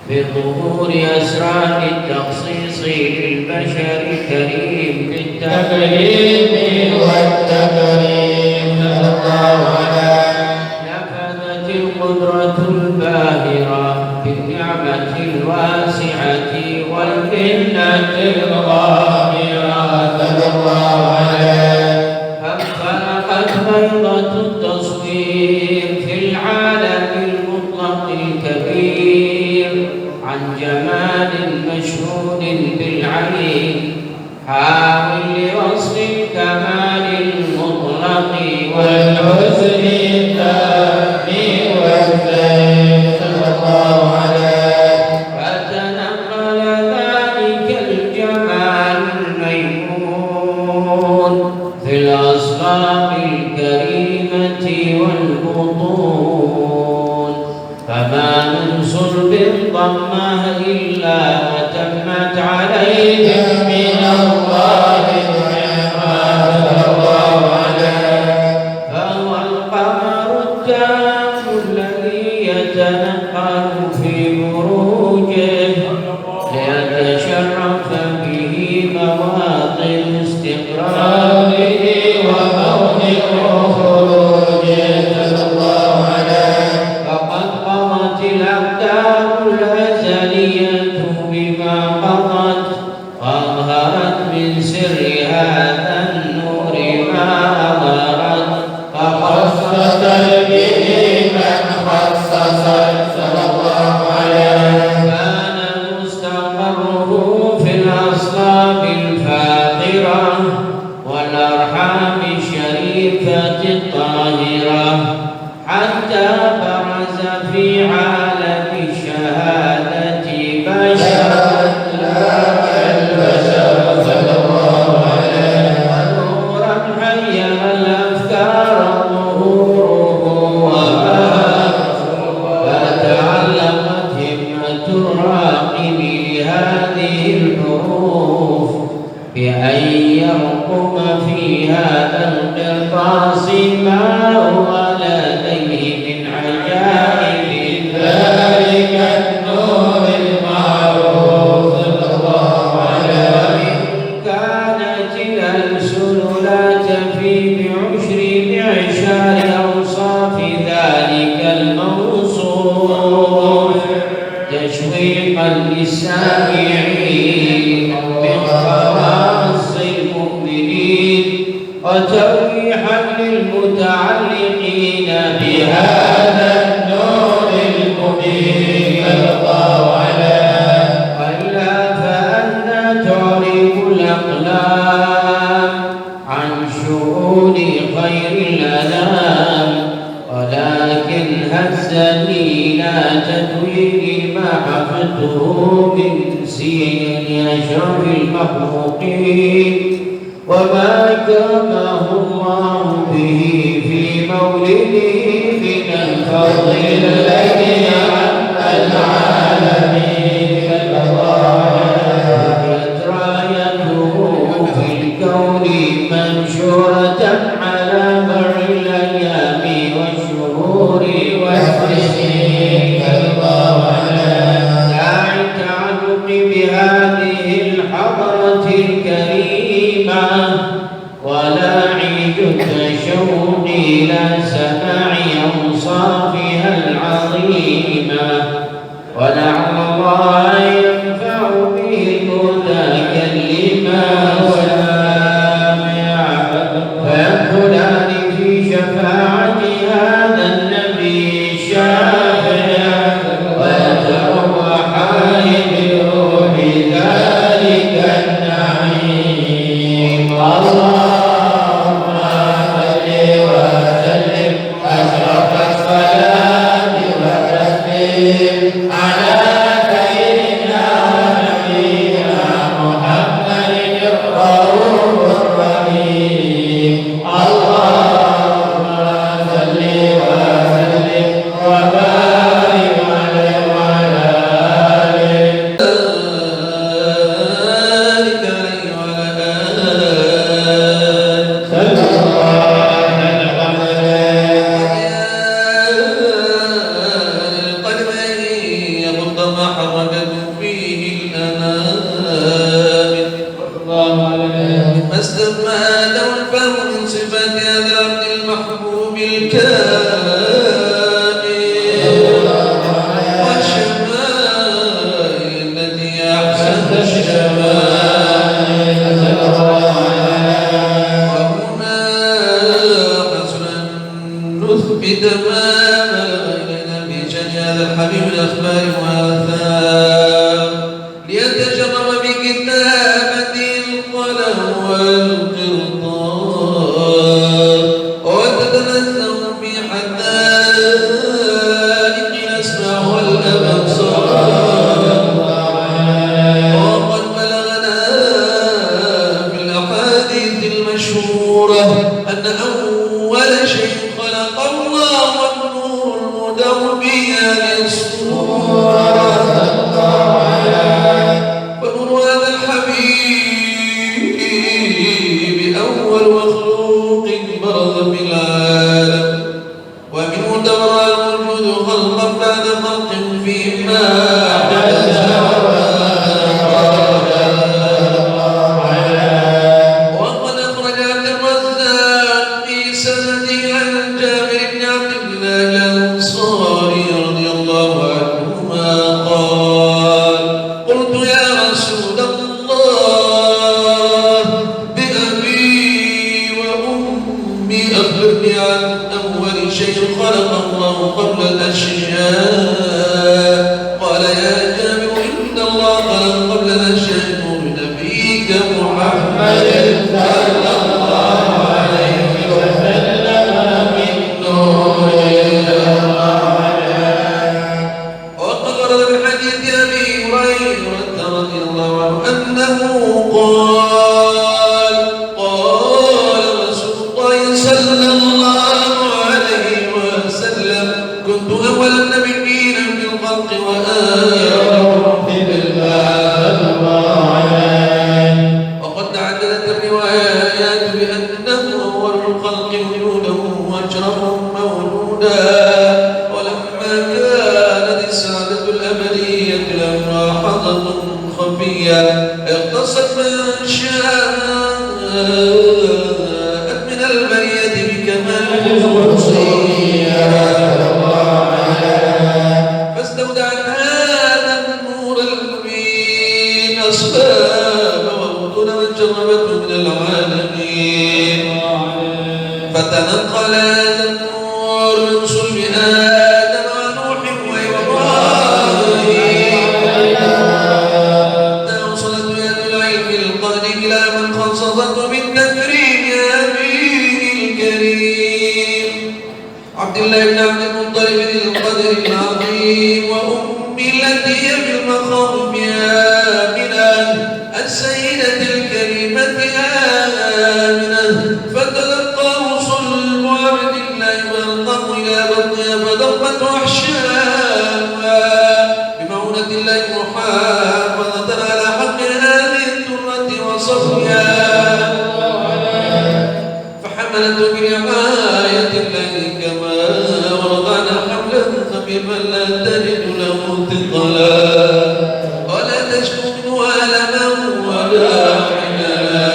بظهور أسرار التخصيص للبشر الكريم بالتكريم والتكريم صلى الله عليه. نفذت القدرة الباهرة بالنعمة الواسعة والمنة الغامرة صلى الله عليه. فانفلقت بيضة التصوير في العالم المطلق الكبير عن جمال مشهود بالعين حامل لوصف الكمال المطلق والحسن التام والزين صلى الله عليه. فتنقل ذلك الجمال الميمون في الأصفاق الكريمة والبطون، فما من صلب ضمه إلا وتمت عليه من الله النعمة صلى الله عليه. فهو القمر التام الذي يتنقل في بروجه ليتشرف به مواطن استقراره وموضع خروجه صلى الله عليه. فقد قضت الأقدار الأزلية بما قضت، وأظهرت من سر هذا النور ما أظهرت، فخصصت به من خصصت صلى الله عليه. كان مستقره في الأصلاب الفاخرة والأرحام الشريفة الطاهرة، حتى برز في عالم الشهادة بشرا لا كالبشر صلى الله عليه. ونورا حيا الأفكار ظهوره فتعلقت همة الراقب لهذه الحروف بأن يرقم في هذا القرطاس ما هو لديه من عجائب ذلك النور المعروف صلى الله عليه. كانت الألسن لا تفي بعشر معشار أوصاف ذلك الموصوف تشويقا للسامعين من خواص المؤمنين وتوضيحا للمتعلقين بهذا النور المبين صلى الله عليه. وإلا فأنى تعرف الأقلام عن شؤون خير الأنام، ولكن هزني لا تدوين ما حفظته من سير أشرف المخلوقين وما كرمه الله به في مولده من الفضل الذي عم العالمين صلى الله عليه. رايته في الكون منشورة على مر الأيام والشهور والسنين صلى الله عليه. داعي التعلق بهذه الحضرة الكريمة ولا عيد التشوق إلى سماع أوصافها العظيمة، ولعل الله ينفع به المتكلم والسامع فيدخلان في شفاعة هذا النبي الشافع ويتروحان بروح ذلك النعيم. اللهم صل وسلم أشرف الصلاة والتسليم على سيدنا ونبينا محمد الرؤوف الرحيم. تمام إلينا بشأن هذا الحبيب الأخبار والآثار ليتجرب بكتابته القلم والقرطاس وتتنزه في حدائق الأسماع والأبصار. وقد بلغنا في الأحاديث المشهورة أن أول شيء خلق الله النور المدور بهذه الصورة. فنور هذا الحبيب أول مخلوق برز في العالم ومنه تبرأ الوجود خلقا بعد خلق فيما حدث وقد أخرج عبد الرزاق في سنده عن جابر بن عبد الله الأنصاري رضي الله عنهما قال قلت يا رسول الله بأبي وأمي أخبرني عن أول شيء خلق الله قبل الأشياء. قال يا جابر إن الله خلق قبل الأشياء نور نبيك محمد صلى الله عليه وسلم من نوره. وقد ورد من حديث أبي هريرة رضي الله عنه أنه قال قال رسول الله صلى الله عليه وسلم كنت أول النبيين في الخلق وآخرهم في الباب. وقد تعددت الروايات بأنه أول الخلق وجوده وأشرفهم موجودا. ولما كانت السعادة الأبدية لها حظة خفية اقتصت من شاءت من البرية بكمال الخصوصية فاستودعت هذا النور المبين أسباب ووطن من جربته من العالمين. فتنقل هذا النور من صلب آدم ونوح وإبراهيم حتى وصلت يد العلم القديم إلى من خصصته بالتكريم أمين الكريم عبد الله بن عبد المطلب ذي القدر العظيم وأمي التي هي في المخاوف آمنة السيدة الكريمة آمنة. فتلقاه صلب عبد الله والقاه إلى بطنها فضمت أحشاها بمعونة الله محافظة على حق هذه الدرة وصفيها فحملته برعاية الله كما وضعنا حملا خفيفا لا تجد له ثقلا ولا تشكو منه ألما ولا حملا.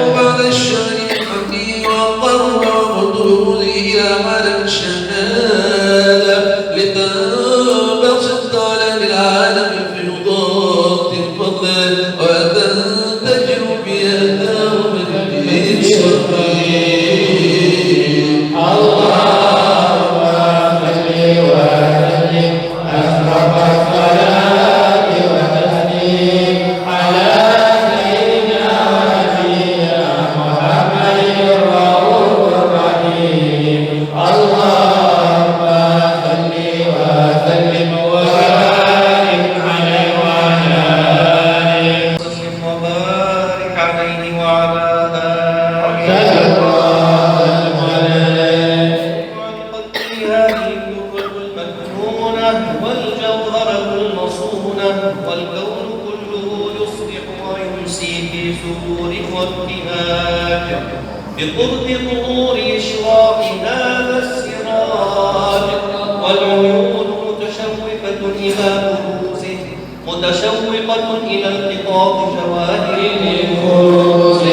وبعد الشهر الحمدي وقرب وقدره إلى عالم الشهادة لتنبسط على العالم فيضات الفضل وتنتجر بيداه من الصغير. اللهم صل وسلم أشرف الصلاة والتسليم على سيدنا ونبينا محمد الرؤوف الرحيم. اللهم صل وسلم وبارك عليه وعلى آله وسلم وبارك عليه وعلى آله وسلم عليه. وعن قدر هذه الدرة المكنونة والجوهرة المصونة والكون كله يصبح ويمسي في سرور وابتهاج بقرب ظهور إشراق هذا السراج والعيون متشوفة إلى بروزه متشوقة إلى التقاط جواهر الكنوز.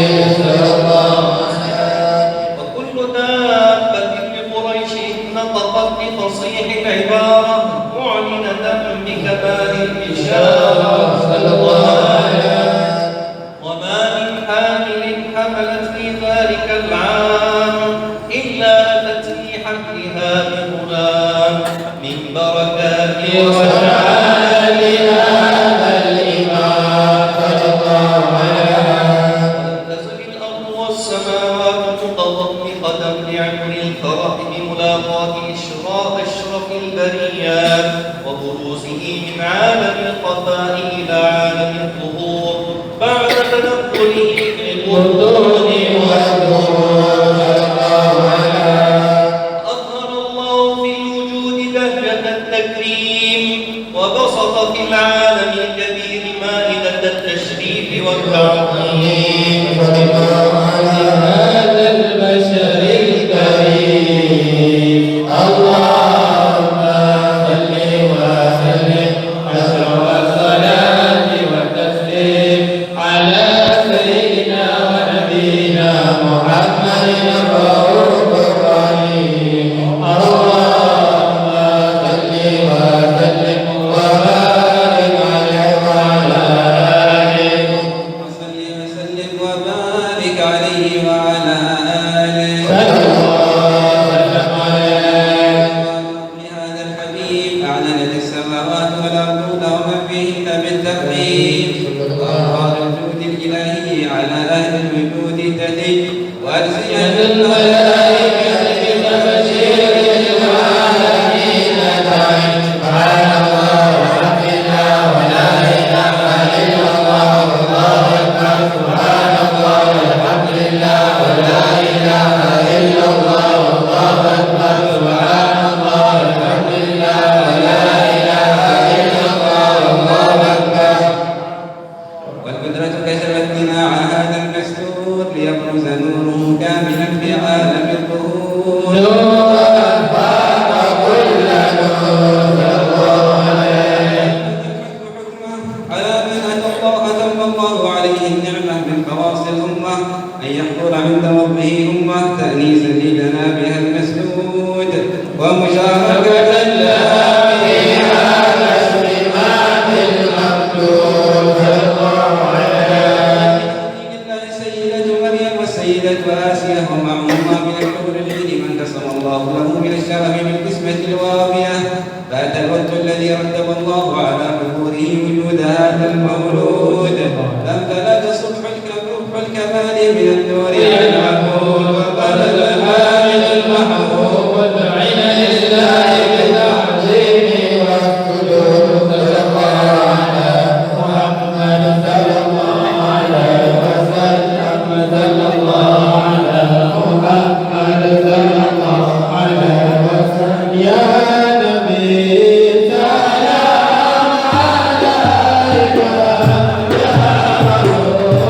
وكل دابة بقريش نطقت بفصيح العبارة معلنة بكمال الإشارة. وما من حامل حملت في ذلك العام إلا أتت والسماوات متضمخة لعمر الفرح بملاقاة أشرف البريات وبروزه من عالم الخفاء إلى عالم الظهور بعد تنقله في البطون أظهر الله في الوجود بهجة التكريم وبسط في العالم الكبير مائدة التشريف والتعظيم على هذا البشر الكريم اللهم صل وسلم أشرف الصلاة والتسليم على سيدنا ونبينا محمد الرؤوف الرحيم اللهم صل وسلم وبارك عليه وعلى آله وسلم وبارك عليه وعلى آله صلى الله وسلم عليه لهذا الحبيب أعلنت السماوات والأرض ومن فيهن بالترحيب وأراد الجود الإلهي على أهل الوجود تهدي وألسنة الملائكة بتبشير العالمين تعين سبحان الله والحمد لله ولا إله إلا الله والله أكبر سبحان الله والحمد لله ولا إله إلا الله والله أكبر سبحان الله والحمد لله ولا إله إلا الله والله أكبر والقدرة كشفت مناع هذا المستور ليبرز نوره كاملا في عالم الظهور نور أنفاق كل نور الله عليه على من أتم الله عليه النعمة من خواص الأمة أن يحضر عند ربه أمة تأنيسا لجنابها المسدود ومشاركة لها في هذا الإمام المقتول صلى الله عليه لله السيدة مريم والسيدة آسيا ومعهما من الحور العين من قسم الله له من الشرف بالقسمة الوافية فأتى الوقت الذي رتب الله على حضوره وجود هذا المولود فامتلأت صبح الكمال من النور المحمود وقال الحامل المحمود ودعنا لله بالتعظيم والسجود صلى الله على محمد صلى الله عليه وسلم صلى الله على محمد صلى الله عليه وسلم يا نبي سلام عليك يا رسول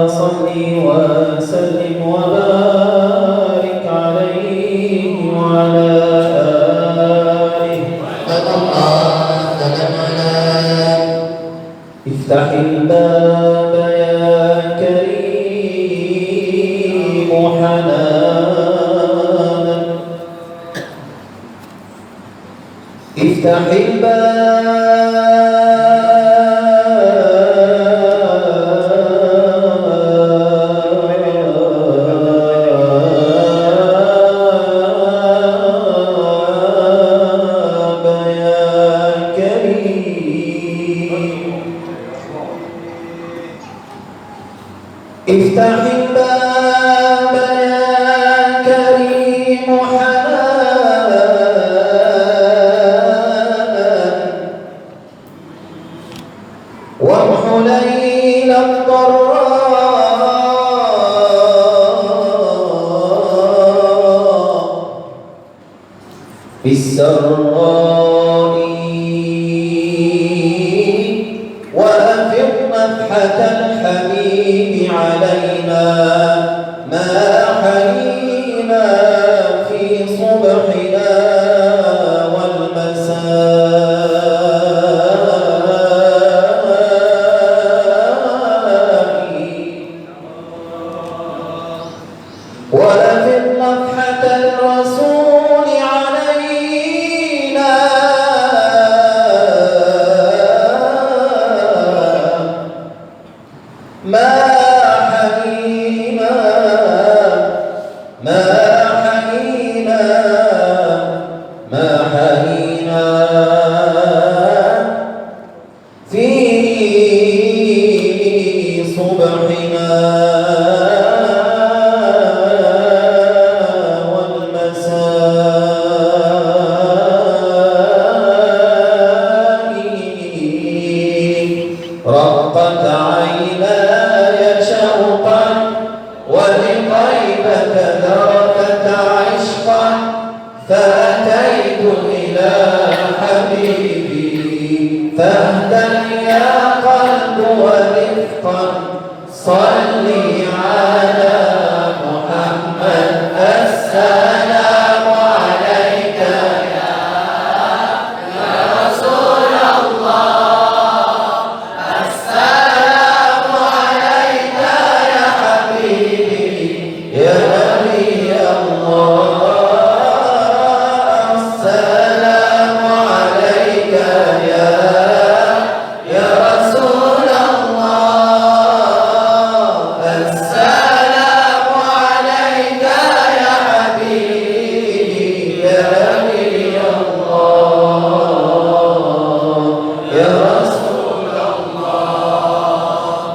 صل وسلم وبارك عليه وعلى آله. افتح الباب يا كريم حنانا، افتح الباب يا كريم، افتح الباب يا كريم حنانا، وامح ليل الضراء بالسراء، وأفض نفحة الحبيب علينا ما حيينا في صبحنا والمساء، وأفض نفحة الرسول علينا ما حيينا ما حيينا ما حيينا في صبحنا والمساء، رقت عيناي شوقا ولطيبة ذرفت عشقا، فأتيت إلى حبيبي فاهدى يا قلب ورفقا، صلي على محمد السلام عليك يا رسول الله، السلام عليك يا حبيبي يا نبي الله، السلام عليك يا رسول الله، السلام عليك يا حبيبي يا نبي الله يا رسول الله.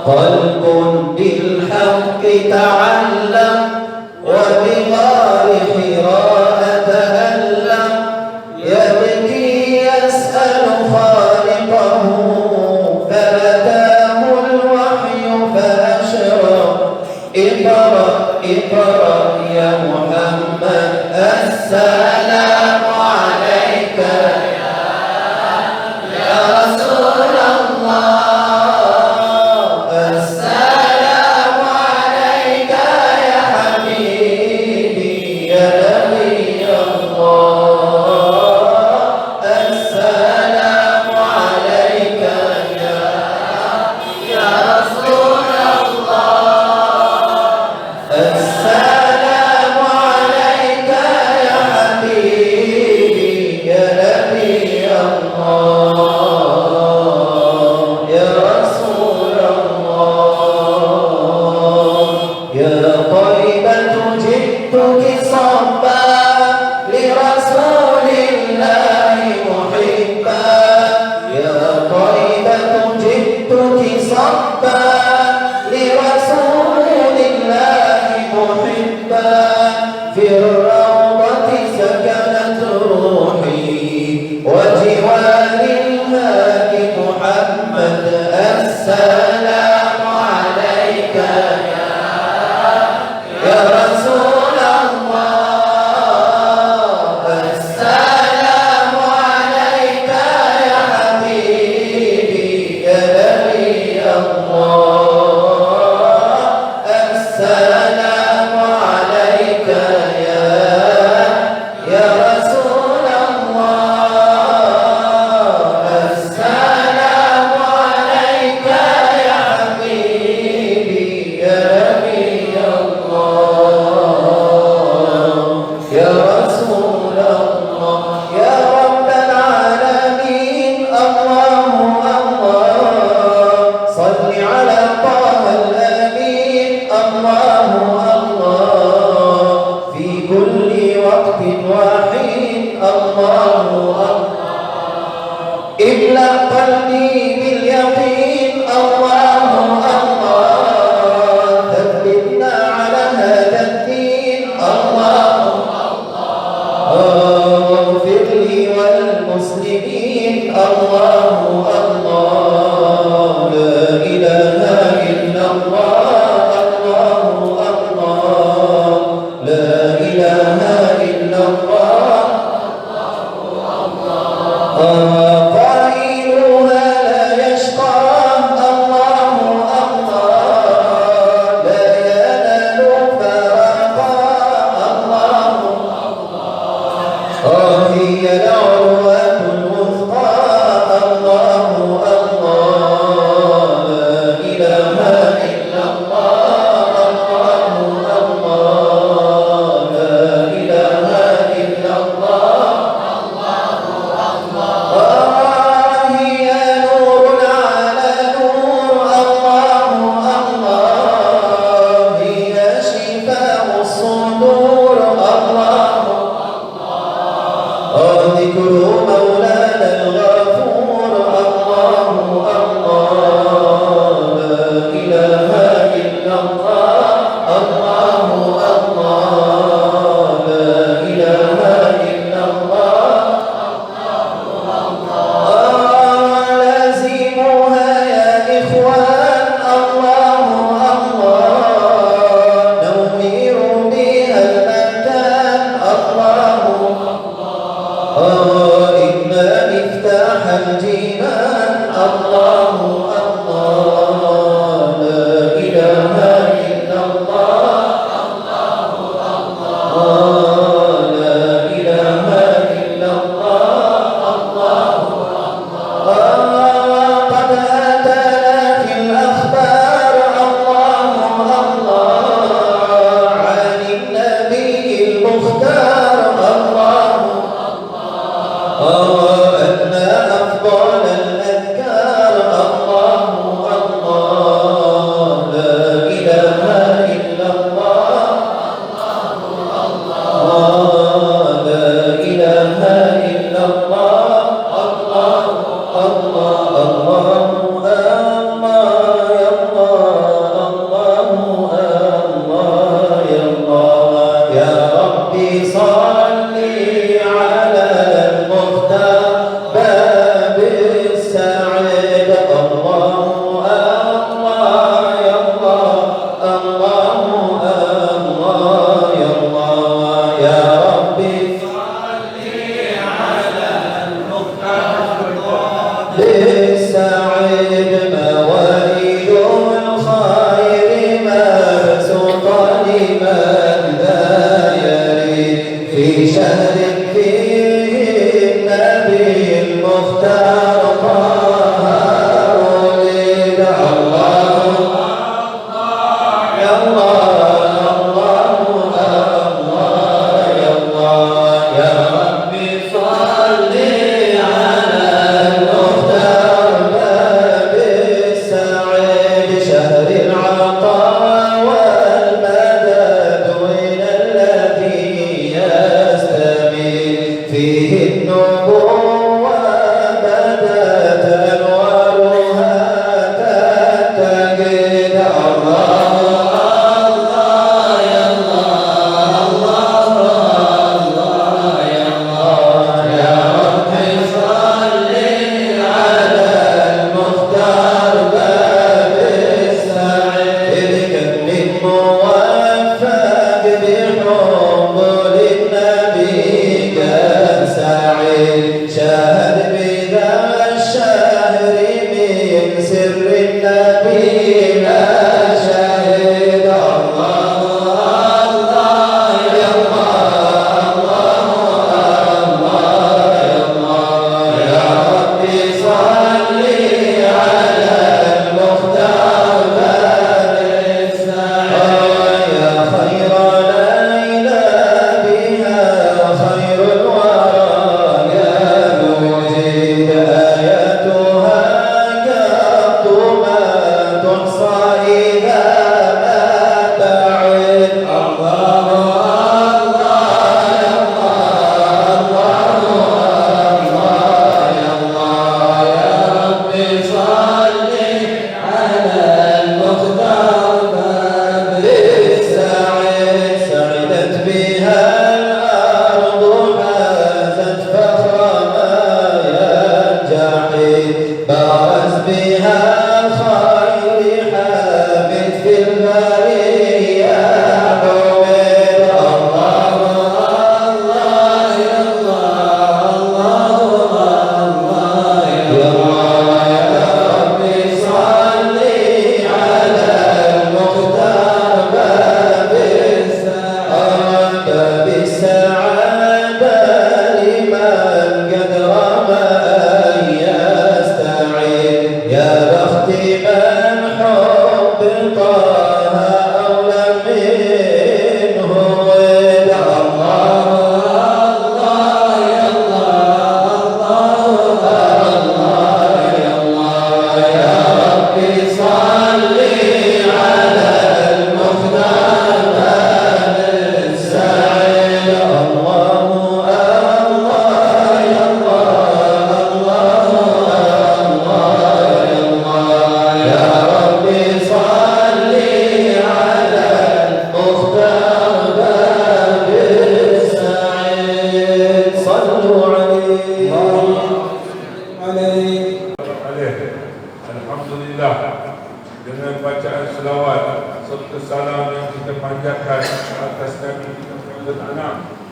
قلب بالحق تعلم وبغار حراء تألم، يبكي يسأل خالقه فأتاه الوحي فأشرق، اقرأ اقرأ يا محمد السلام عليك يا رسول الله، السلام عليك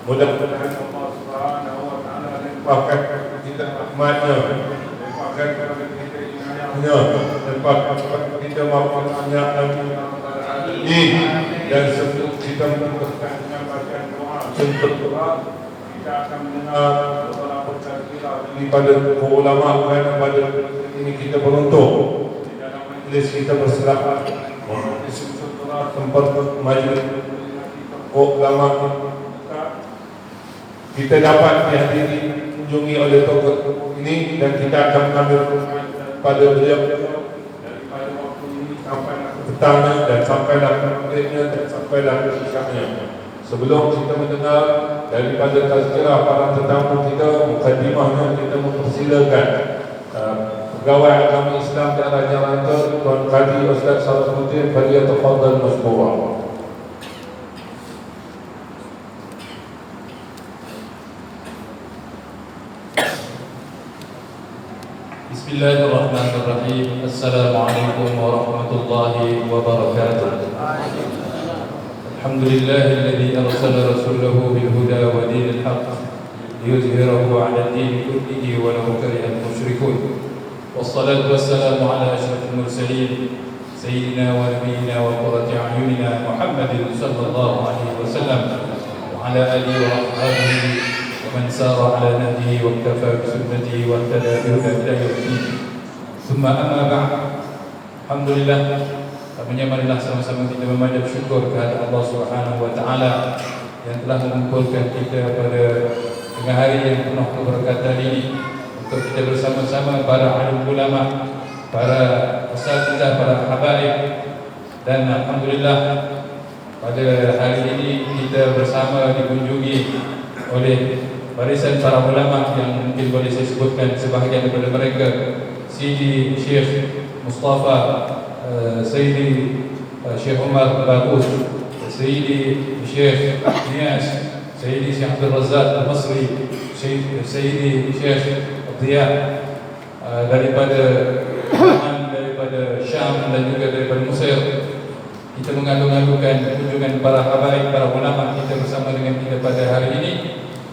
Mudah-mudahan Allah Subhanahu wa taala limpahkan kita rahmatnya, limpahkan kepada kita inayahnya, limpahkan kepada kita maafkannya ini, dan sebelum kita meneruskan bacaan doa untuk doa, kita akan mendengar beberapa tazkirah daripada ulama kerana pada ini kita beruntung di dalam majlis kita berselamat di sebuah tempat majlis ulama kita dapat dihadiri kunjungi oleh tokoh ini, dan kita akan mengambil pada beliau daripada waktu ini sampai petangnya dan sampailah maghribnya dan sampailah isyaknya. Sebelum kita mendengar daripada tazkirah para tetamu kita, mukadimahnya kita mempersilakan pegawai agama Islam daerah Jalantar Tuan Kadi Ustaz Salahuddin falyatafaddal mashkura. Bismillahirrahmanirrahim. Assalamualaikum warahmatullahi wabarakatuh. Alhamdulillahilladzi arsala rasulahu bil huda wa dinil haqq liyuzhirahu 'ala ad-din kullihi wa law kariha al-mushrikun. Wassalatu wassalamu 'ala asyrafil mursalin sayyidina wa nabiyyina wa qurrati a'yunina Muhammadin sallallahu alaihi wasallam wa 'ala alihi wa ashabihi ومن سار على نهجه واكتفى بسنته واهتدى بهداه إلى يوم الدين. ثم أما بعد. Alhamdulillah, Semuanya marilah sama-sama kita memanjat syukur kepada Allah Subhanahu wa taala yang telah mengumpulkan kita pada tengah hari yang penuh keberkatan ini untuk kita bersama-sama para alim ulama, para asatidzah, para habaib, dan alhamdulillah pada hari ini kita bersama dikunjungi oleh barisan para ulama yang mungkin boleh saya sebutkan sebahagian daripada mereka: Sidi Syekh Mustafa, Sayyidi Syekh Umar Bagus, Sayyidi Syekh Nias, Sayyidi Syekh Abdul Razak Al-Masri, Sayyidi Syekh Abdiya daripada Syam dan juga daripada Mesir. Kita mengalu-alukan kunjungan para habaib, para ulama kita bersama dengan kita pada hari ini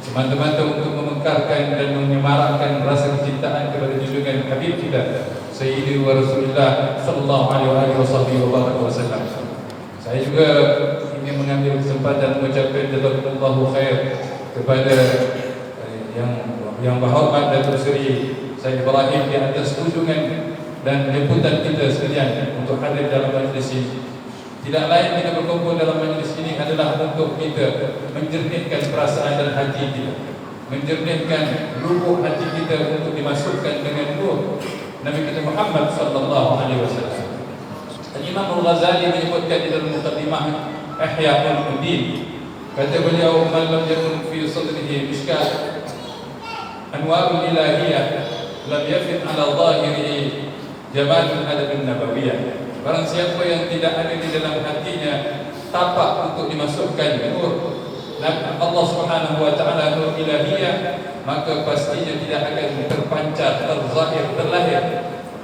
semata-mata untuk memekarkan dan menyemarakkan rasa kecintaan kepada junjungan Habib kita Sayyidi wa Rasulullah sallallahu alaihi wasallam. Saya juga ingin mengambil kesempatan mengucapkan jazakallahu khair kepada yang berhormat Datuk Seri Said Ibrahim di atas kunjungan dan jemputan kita sekalian untuk hadir dalam majlis ini. Tidak lain kita berkumpul dalam majlis ini adalah untuk kita menjernihkan perasaan dan hati kita, menjernihkan lubuk hati kita untuk dimasukkan dengan nur Nabi kita Muhammad sallallahu alaihi wasallam. Imam Al-Ghazali menyebutkan di dalam muqaddimah Ihya Ulumuddin, kata beliau, "Man lam yakun fi sadrihi mishkat anwarul ilahiyah lam yafid ala zahirihi jamalul adab an-nabawiyyah." Barang siapa yang tidak ada di dalam hatinya tapak untuk dimasukkan nur Allah Subhanahu wa taala, nur ilahiyah, maka pastinya tidak akan terpancar, terzahir, terlahir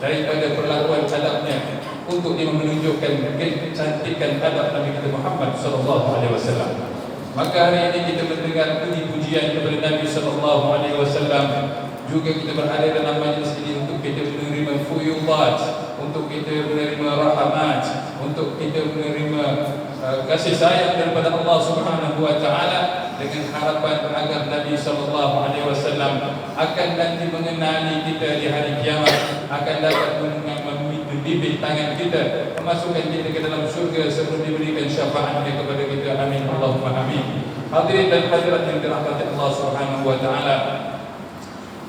daripada perlakuan adabnya untuk dia menunjukkan kecantikan adab Nabi kita Muhammad sallallahu alaihi wasallam. Maka hari ini kita mendengar puji-pujian kepada Nabi sallallahu alaihi wasallam. Juga kita berada dalam majlis ini untuk kita menerima fuyudat, untuk kita menerima rahmat, untuk kita menerima kasih sayang daripada Allah Subhanahu wa taala, dengan harapan agar Nabi sallallahu alaihi wasallam akan nanti mengenali kita di hari kiamat, akan dapat membimbing tangan kita, memasukkan kita ke dalam surga sebelum diberikan syafaatnya kepada kita. Amin Allahumma amin. Hadirin dan hadirat yang dirahmati Allah Subhanahu wa taala,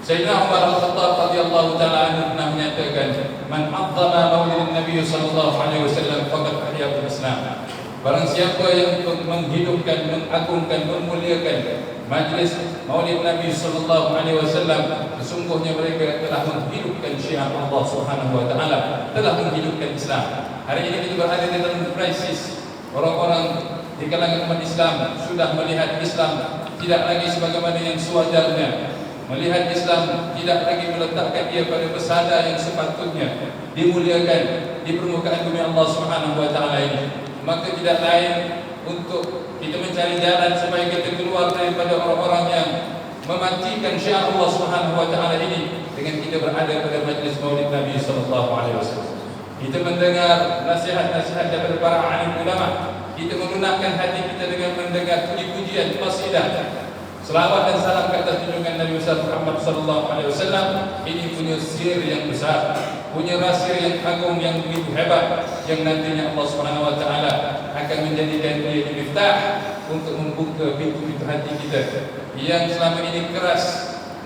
Sayyidina Umar Al-Khattab radhiyallahu taala anhu pernah menyatakan, "Man 'azzama maulid Nabi sallallahu alaihi wasallam faqad ahya al-Islam." Barang siapa yang menghidupkan, mengagungkan, memuliakan majlis Maulid Nabi sallallahu alaihi wasallam, sesungguhnya mereka telah menghidupkan syiar Allah Subhanahu wa taala, telah menghidupkan Islam. Hari ini kita berada di dalam krisis. Orang-orang di kalangan umat Islam sudah melihat Islam tidak lagi sebagaimana yang sewajarnya. Melihat Islam tidak lagi meletakkan dia pada pesada yang sepatutnya dimuliakan di permukaan bumi Allah Subhanahu wa taala ini. Maka tidak lain untuk kita mencari jalan supaya kita keluar daripada orang-orang yang mematikan syiar Allah Subhanahu wa taala ini dengan kita berada pada majlis Maulid Nabi sallallahu alaihi wasallam. Kita mendengar nasihat-nasihat daripada para alim ulama, kita menggunakan hati kita dengan mendengar puji-pujian, qasidah, selawat dan salam ke atas junjungan Nabi Muhammad sallallahu alaihi wasallam. Ini punya sir yang besar, punya rahsia yang agung, yang begitu hebat, yang nantinya Allah Subhanahu wa taala akan menjadikan dia miftah untuk membuka pintu-pintu hati kita yang selama ini keras,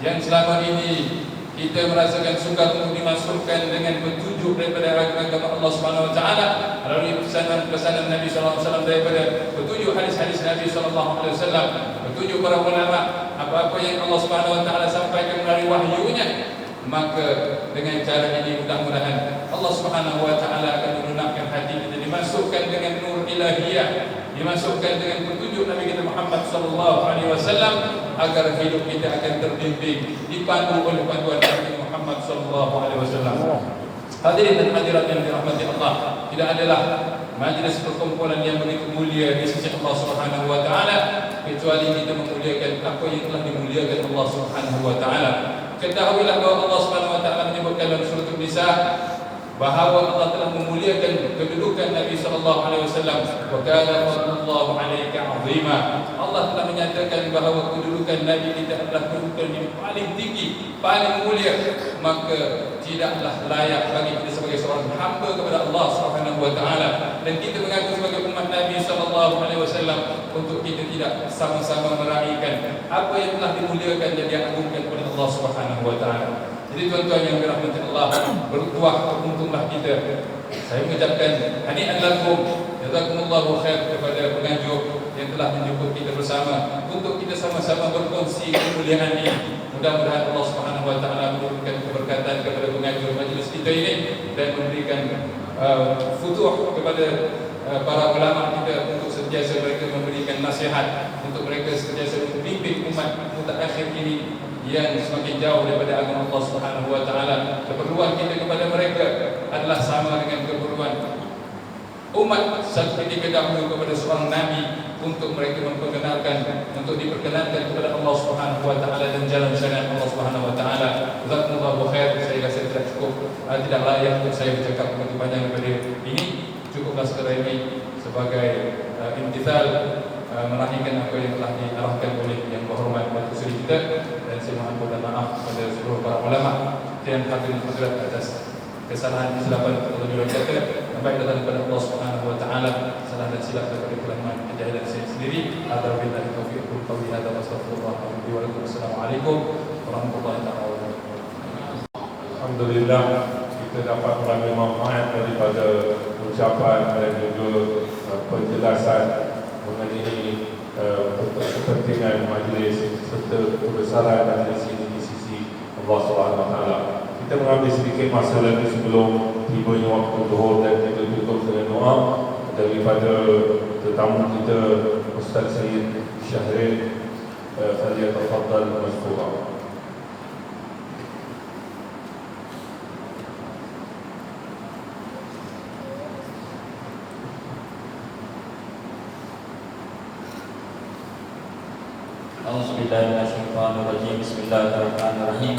yang selama ini kita merasakan sukar untuk dimasukkan dengan petunjuk daripada agama Allah Subhanahu wa taala melalui pesanan-pesanan Nabi sallallahu alaihi wasallam, daripada petunjuk hadis-hadis Nabi sallallahu alaihi wasallam, petunjuk para ulama, apa-apa yang Allah Subhanahu wa taala sampaikan melalui wahyunya. Maka dengan cara ini mudah-mudahan Allah Subhanahu wa taala akan melunakkan hati kita, dimasukkan dengan nur ilahiyah, dimasukkan dengan petunjuk Nabi kita Muhammad sallallahu alaihi wasallam, agar hidup kita akan terbimbing, dipandu oleh panduan Nabi Muhammad sallallahu alaihi wasallam. Hadirin dan hadirat yang dirahmati Allah, tidak adalah majlis perkumpulan yang begitu mulia di sisi Allah Subhanahu wa taala kecuali kita memuliakan apa yang telah dimuliakan Allah Subhanahu wa taala. Ketahuilah bahawa Allah Subhanahu wa taala menyebutkan dalam surah An-Nisa bahawa Allah telah memuliakan kedudukan Nabi sallallahu alaihi wasallam. Wa kana fadlullah 'alaika 'azima. Allah Allah telah menyatakan bahawa kedudukan Nabi kita adalah kedudukan yang paling tinggi, paling mulia, maka tidaklah layak bagi kita sebagai seorang hamba kepada Allah Subhanahu wa taala dan kita mengaku sebagai umat Nabi sallallahu alaihi wasallam untuk kita tidak sama-sama meraihkan apa yang telah dimuliakan dan diagungkan oleh Allah Subhanahu wa taala. Jadi tuan-tuan yang dirahmati Allah, bertuah beruntunglah kita. Saya mengucapkan hani'an lakum, jazakumullahu khair kepada penganjur yang telah menjemput kita bersama untuk kita sama-sama berkongsi kemuliaan ini. Mudah-mudahan Allah Subhanahu wa taala memberikan keberkatan kepada penganjur majlis kita ini dan memberikan futuh kepada para ulama kita untuk sentiasa mereka memberikan nasihat untuk mereka sentiasa membimbing umat mutakhir ini yang semakin jauh daripada agama Allah Subhanahu wa taala. Keperluan kita kepada mereka adalah sama dengan keperluan umat satu ketika dahulu kepada seorang nabi untuk mereka memperkenalkan, untuk diperkenalkan kepada Allah Subhanahu wa taala dan jalan syariat Allah Subhanahu wa taala. Jazakumullahu khair. Saya rasa tidak cukup, tidak layak untuk saya bercakap lebih panjang daripada ini. Cukuplah sekadar ini sebagai imtithal meraihkan apa yang telah diarahkan oleh yang berhormat Datuk Seri kita, dan saya mohon maaf kepada seluruh para ulama dan hadirin hadirat atas kesalahan kesilapan atau kata yang baik datang daripada Allah Subhanahu wa taala, salah dan silap daripada kelemahan kejahilan saya sendiri. Alhamdulillah taufiq qawli hadza wa astaghfirullah wa lakum. Assalamualaikum warahmatullahi wabarakatuh. Alhamdulillah kita dapat mengambil manfaat daripada ucapan dan juga penjelasan mengenai kepentingan majlis serta kebesaran majlis ini di sisi Allah Subhanahu wa taala. Kita mengambil sedikit masa lagi sebelum tibanya waktu zuhur dan kita tutup dengan doa daripada tetamu kita Ustaz Sayyid Syahril. Falyatafaddal mashkura. Bismillahirrahmanirrahim. Bismillahirrahmanirrahim.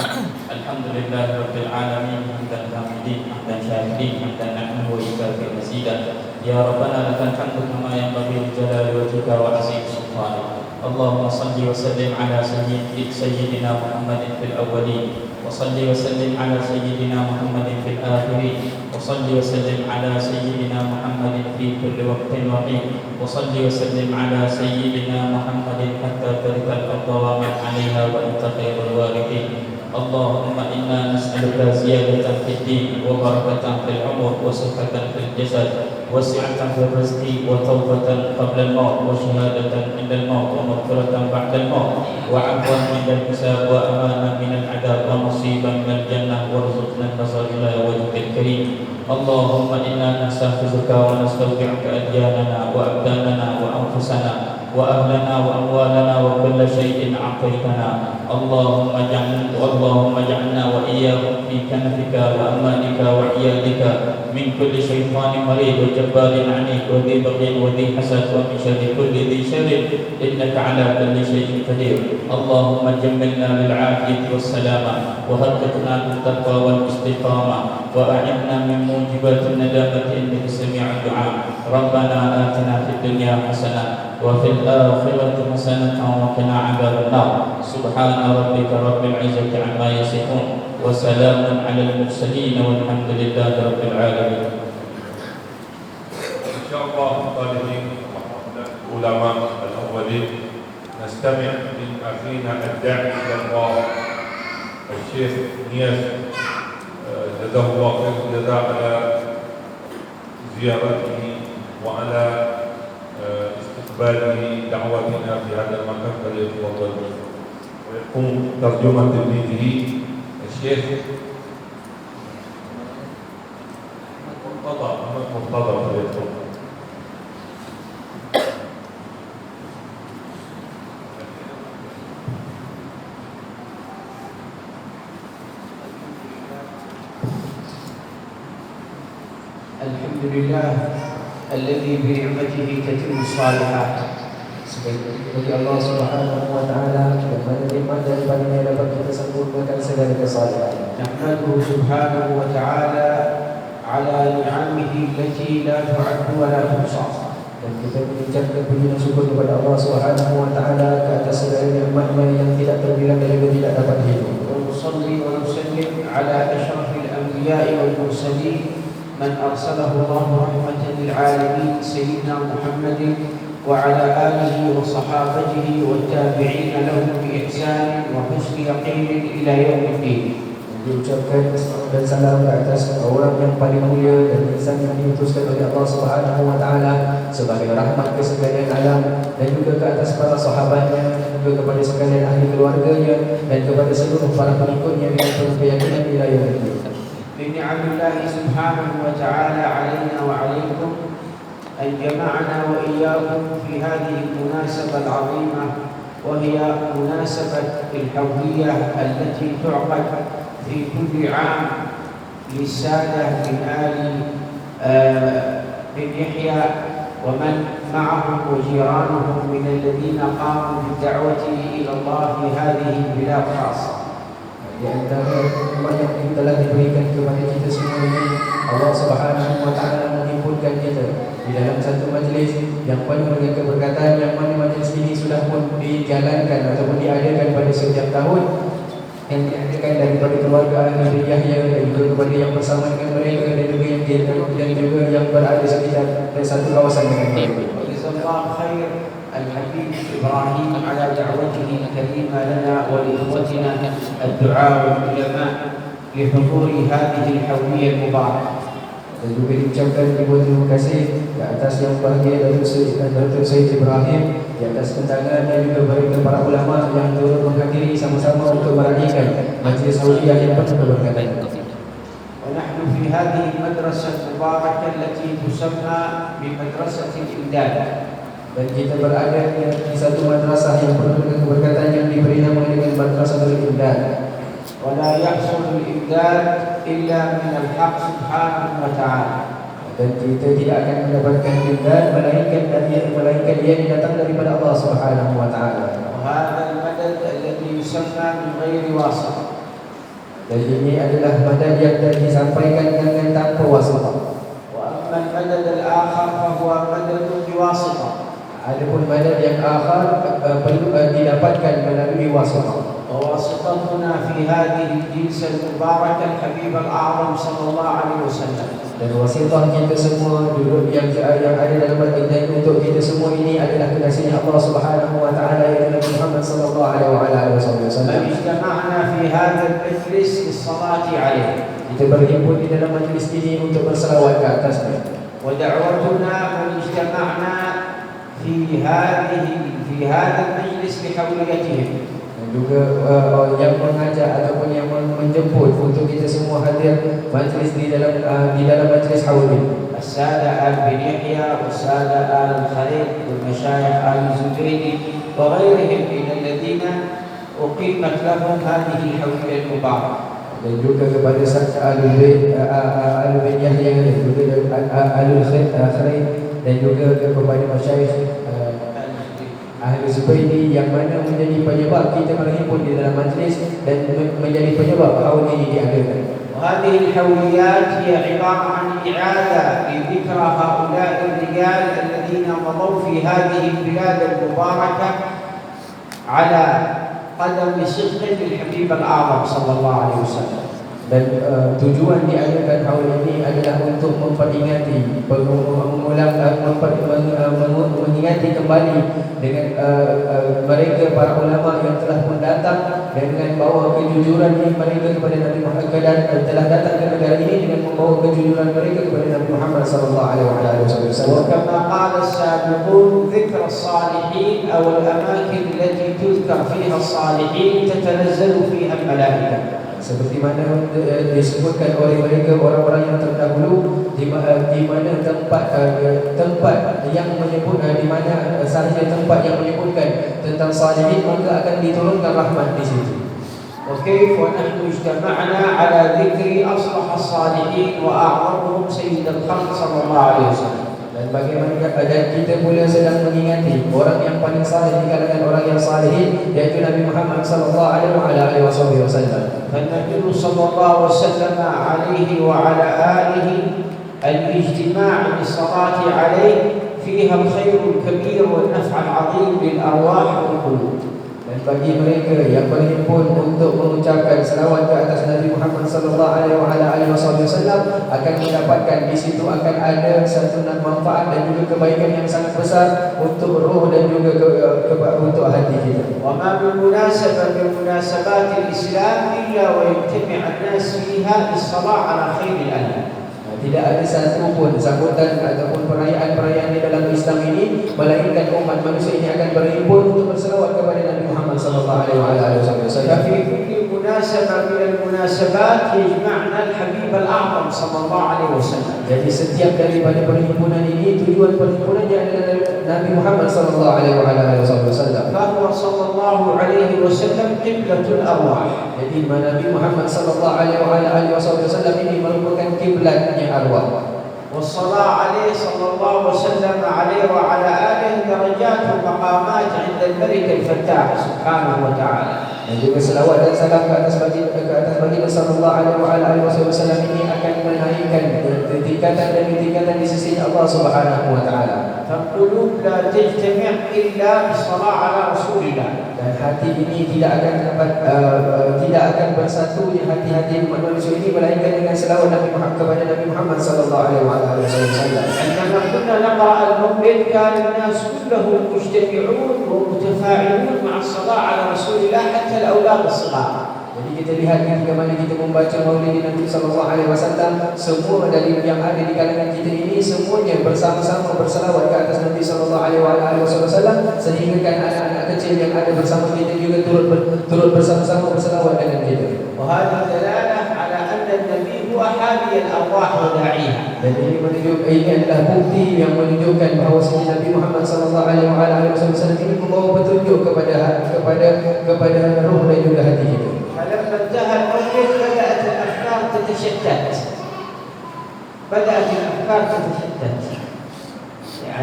Alhamdulillahirabbil alamin. Hamdan hamidin, hamdan syakirin, hamdan na'mahu wa yukafi mazidan. Ya Rabbana lakal hamdu kama yanbaghi li jalali wajhika wa 'azimi sultanik. Allahumma salli wa sallim ala sayyidina Muhammadin fil awwalin wa salli wa sallim ala sayyidina Muhammadin fil akhirin wa salli wa sallim ala sayyidina Muhammadin fi kulli waqtin wa hin wa salli wa sallim ala sayyidina Muhammadin hatta tarikal ardha wa man 'alayha wa anta khairul warithin. Allahumma inna nas'aluka ziyadatan fid din wa barakatan fil umur wa sihhatan fil jasad wa si'atan fil rizqi wa tawbatan qabla al-maut wa shahadatan 'inda al-maut wa maghfiratan ba'da al-maut wa 'afwan 'inda al-hisab wa amanan min al-'adab wa nasiban min al-jannah warzuqna an-nasr ila wajhikal karim. Allahumma inna nastaghfiruka wa nastawdi'uka adyanana wa abdanana wa anfusana wa ahlana wa amwalana wa kulla shay'in a'taytana. Allahumma ja'alna wa iyyahum fi kanfika wa amanika wa iyadika min kulli shaytanin marid wa jabbarin 'anid wa dhi baghin wa dhi hasad wa min syarri kulli dhi syarrin innaka 'ala kulli shay'in qadir. Allahumma jammilna bil 'afiyati was salamah wa hadithna bil taqwa wal istiqamah wa a'inna min mujibatin nadamati innaka sami'ud du'a. Rabbana atina fid dunya hasanah wa fil akhirati hasanatan wa qina 'adzabannar. Subhana rabbika rabbil 'izzati 'amma yasifun wa salamun 'alal mursalin walhamdulillahi rabbil 'alamin. Insyaallah talihin ulama al-awwalin nastami' min akhina ad-da'i ila Allah Al-Syekh Niyaz jazahullah khair jazaa ala ziyaratihi wa ala istiqbali da'watina fi hadha al-makan falyatafaddal. ويقوم ترجمة تلميذه الشيخ مرتضى فليتفضل. الحمد لله الذي بنعمته تتم الصالحات. Bagi Allah Subhanahu wa taala yang mana nikmat daripadanya dapat kita sempurnakan segala kesalahan. Nahmaduhu subhanahu wa taala ala ni'amihi allati la tu'addu wa la tuhsa. Dan kita mengucapkan puji dan syukur kepada Allah Subhanahu wa taala ke atas segala nikmat-Nya yang tidak terbilang dan juga tidak dapat dihitung. ونصلي ونسلم على أشرف الأنبياء والمرسلين من أرسله الله رحمة للعالمين سيدنا محمد وعلى آله وصحابته والتابعين لهم بإحسان وحسن يقين إلى يوم الدين. Diucapkan dan salam ke atas orang yang paling mulia dan insan yang diutuskan oleh Allah Subhanahu wa taala sebagai rahmat ke sekalian alam, dan juga ke atas para sahabatnya, dan juga kepada sekalian ahli keluarganya, dan kepada seluruh para pengikutnya dengan penuh keyakinan ila yaumil qiyamah. بنعم الله سبحانه وتعالى علينا وعليكم أن جمعنا وإياكم في هذه المناسبة العظيمة، وهي مناسبة الحوية التي تعقد في كل عام للسادة من آل بن يحيى ومن معهم وجيرانهم من الذين قاموا بالدعوة إلى الله في هذه البلاد خاصة. Di antara nikmat yang telah diberikan kepada kita semua ini, Allah Subhanahu wa taala menghimpunkan kita di dalam satu majlis yang penuh dengan keberkatan, yang mana majlis ini sudah pun dijalankan ataupun diadakan pada setiap tahun, yang diadakan daripada keluarga ahli bin Yahya dan juga kepada yang bersama dengan mereka, dan juga yang berada sekitar satu kawasan dengan mereka. Jazakallahu khair الحبيب إبراهيم على دعوته الكريمة لنا ولإخوتنا الدعاء والعلماء لحضور هذه الحوية المباركة. Dan juga diucapkan ribuan terima kasih ke atas yang bahagia Datuk Sayyid Ibrahim di atas undangan, dan juga mereka para ulama yang turut menghadiri sama-sama untuk meraihkan majlis Hawiyah yang penuh keberkatan. ونحن في هذه المدرسة المباركة التي تسمى بمدرسة الإمداد. Dan kita berada di satu madrasah yang penuh dengan keberkatan yang diberi nama dengan Madrasatul Imdad. ولا يحصل الإمداد إلا من الحق سبحانه وتعالى. Dan kita tidak akan mendapatkan imdad melainkan ia datang daripada Allah Subhanahu wa taala. وهذا المدد الذي يسمى من غير واسطة. Dan ini adalah madad yang disampaikan dengan tanpa wasitah. وأما المدد الآخر فهو مدد بواسطة. Adapun madad yang akhir perlu didapatkan melalui wasitah. وواسطتنا في هذه الجلسة المباركة الحبيب الأعظم صلى الله عليه وسلم. Dan wasitah kita semua duduk yang ada dalam majlis untuk kita semua ini adalah kekasihnya Allah Subhanahu wa taala yaitu Nabi Muhammad sallallahu alaihi wasallam. اجتمعنا في هذا المجلس للصلاة عليه. Kita berhimpun di dalam majlis ini untuk berselawat ke atasnya. ودعوتنا واجتمعنا في هذا المجلس لحوليتهم. Dan juga yang mengajak ataupun yang menjemput untuk kita semua hadir majlis di dalam majlis Hawli. السادة آل بن يحيى والسادة آل الخليل والمشايخ آل الزبيدي وغيرهم من الذين أقيمت لهم هذه الحولية المباركة. Dan juga kepada Al bin Yahya dan juga Al Khalid dan juga kepada masyayikh Ahli Zubaidi yang mana menjadi penyebab kita berhimpun di dalam majlis dan menjadi penyebab haul ini diadakan. وهذه الحوليات هي عبارة عن إعادة لذكرى هؤلاء الرجال الذين مضوا في هذه البلاد المباركة على قدم صدق للحبيب الأعظم صلى الله عليه وسلم. Dan tujuan diadakan haul ini adalah untuk memperingati mengingati kembali dengan mereka para ulama yang telah pun datang dengan membawa kejujuran mereka kepada Nabi Muhammad, dan telah datang ke negara ini dengan membawa kejujuran mereka kepada Nabi Muhammad sallallahu alaihi wasallam. وكما قال السابقون ذكر الصالحين أو الأماكن التي تذكر فيها الصالحين تتنزل فيها الملائكة. Seperti mana disebutkan oleh mereka orang-orang yang terdahulu di mana tempat yang menyebut di mana sahaja tempat yang menyebutkan tentang salihin maka akan diturunkan rahmat di situ. وكيف ونحن اجتمعنا على ذكر أصلح الصالحين وأعظمهم سيد الخلق صلى الله عليه وسلم. Dan bagaimana dan kita pula sedang mengingati orang yang paling saleh di kalangan orang yang salihin yaitu Nabi Muhammad sallallahu alaihi wasallam. فالنبي صلى الله وسلم عليه وعلى آله الاجتماع بالصلاة عليه في فيها الخير الكبير والنفع العظيم للأرواح والقلوب. Dan bagi mereka yang berhimpun untuk mengucapkan selawat ke atas Nabi Muhammad sallallahu alaihi wasallam akan mendapatkan di situ akan ada satu manfaat dan juga kebaikan yang sangat besar untuk roh dan juga untuk hati kita. وما من مناسبة من مناسبات الإسلام إلا ويجتمع الناس فيها للصلاة على خير الأنام. Tidak ada satu pun sambutan ataupun perayaan-perayaan di dalam Islam ini melainkan umat manusia ini akan berhimpun untuk berselawat kepada Nabi Muhammad sallallahu alaihi wasallam. ففي كل مناسبة من المناسبات يجمعنا الحبيب الأعظم صلى الله عليه وسلم. Jadi setiap daripada perhimpunan ini tujuan perhimpunannya adalah Nabi Muhammad sallallahu alaihi wasallam. فهو صلى الله عليه وسلم قبلة الأرواح. Jadi Nabi Muhammad sallallahu alaihi wasallam ini merupakan kiblatnya arwah. والصلاة عليه صلى الله وسلم عليه وعلى آله درجات ومقامات عند الملك الفتاح سبحانه وتعالى. Dan juga selawat dan salam ke atas baginda sallallahu alaihi wasallam ini akan menaikkan tingkatan demi tingkatan di sisi Allah Subhanahu wa taala. فالقلوب لا تجتمع إلا بالصلاة على رسول الله. Dan hati ini tidak akan bersatu di hati-hati manusia ini melainkan dengan selawat Nabi Muhammad kepada Nabi Muhammad sallallahu alaihi wasallam. عندما كنا نقرأ المولد كان الناس كلهم مجتمعون ومتفاعلون مع الصلاة على رسول الله حتى الأولاد الصغار. Jadi kita lihat ketika mana kita membaca Maulid Nabi sallallahu alaihi wasallam, semua dari yang ada di kalangan kita ini semuanya bersama-sama berselawat ke atas Nabi sallallahu alaihi wasallam, sehingga kan anak-anak kecil yang ada bersama kita juga turut bersama-sama berselawat dengan kita. وهذه دلالة على أن النبي هو حامي الأرواح وداعيها. Dan ini adalah bukti yang menunjukkan bahawa Nabi Muhammad sallallahu alaihi wasallam ini membawa petunjuk kepada roh dan juga hati kita. فلما انتهى المولد بدأت الأفكار تتشتت.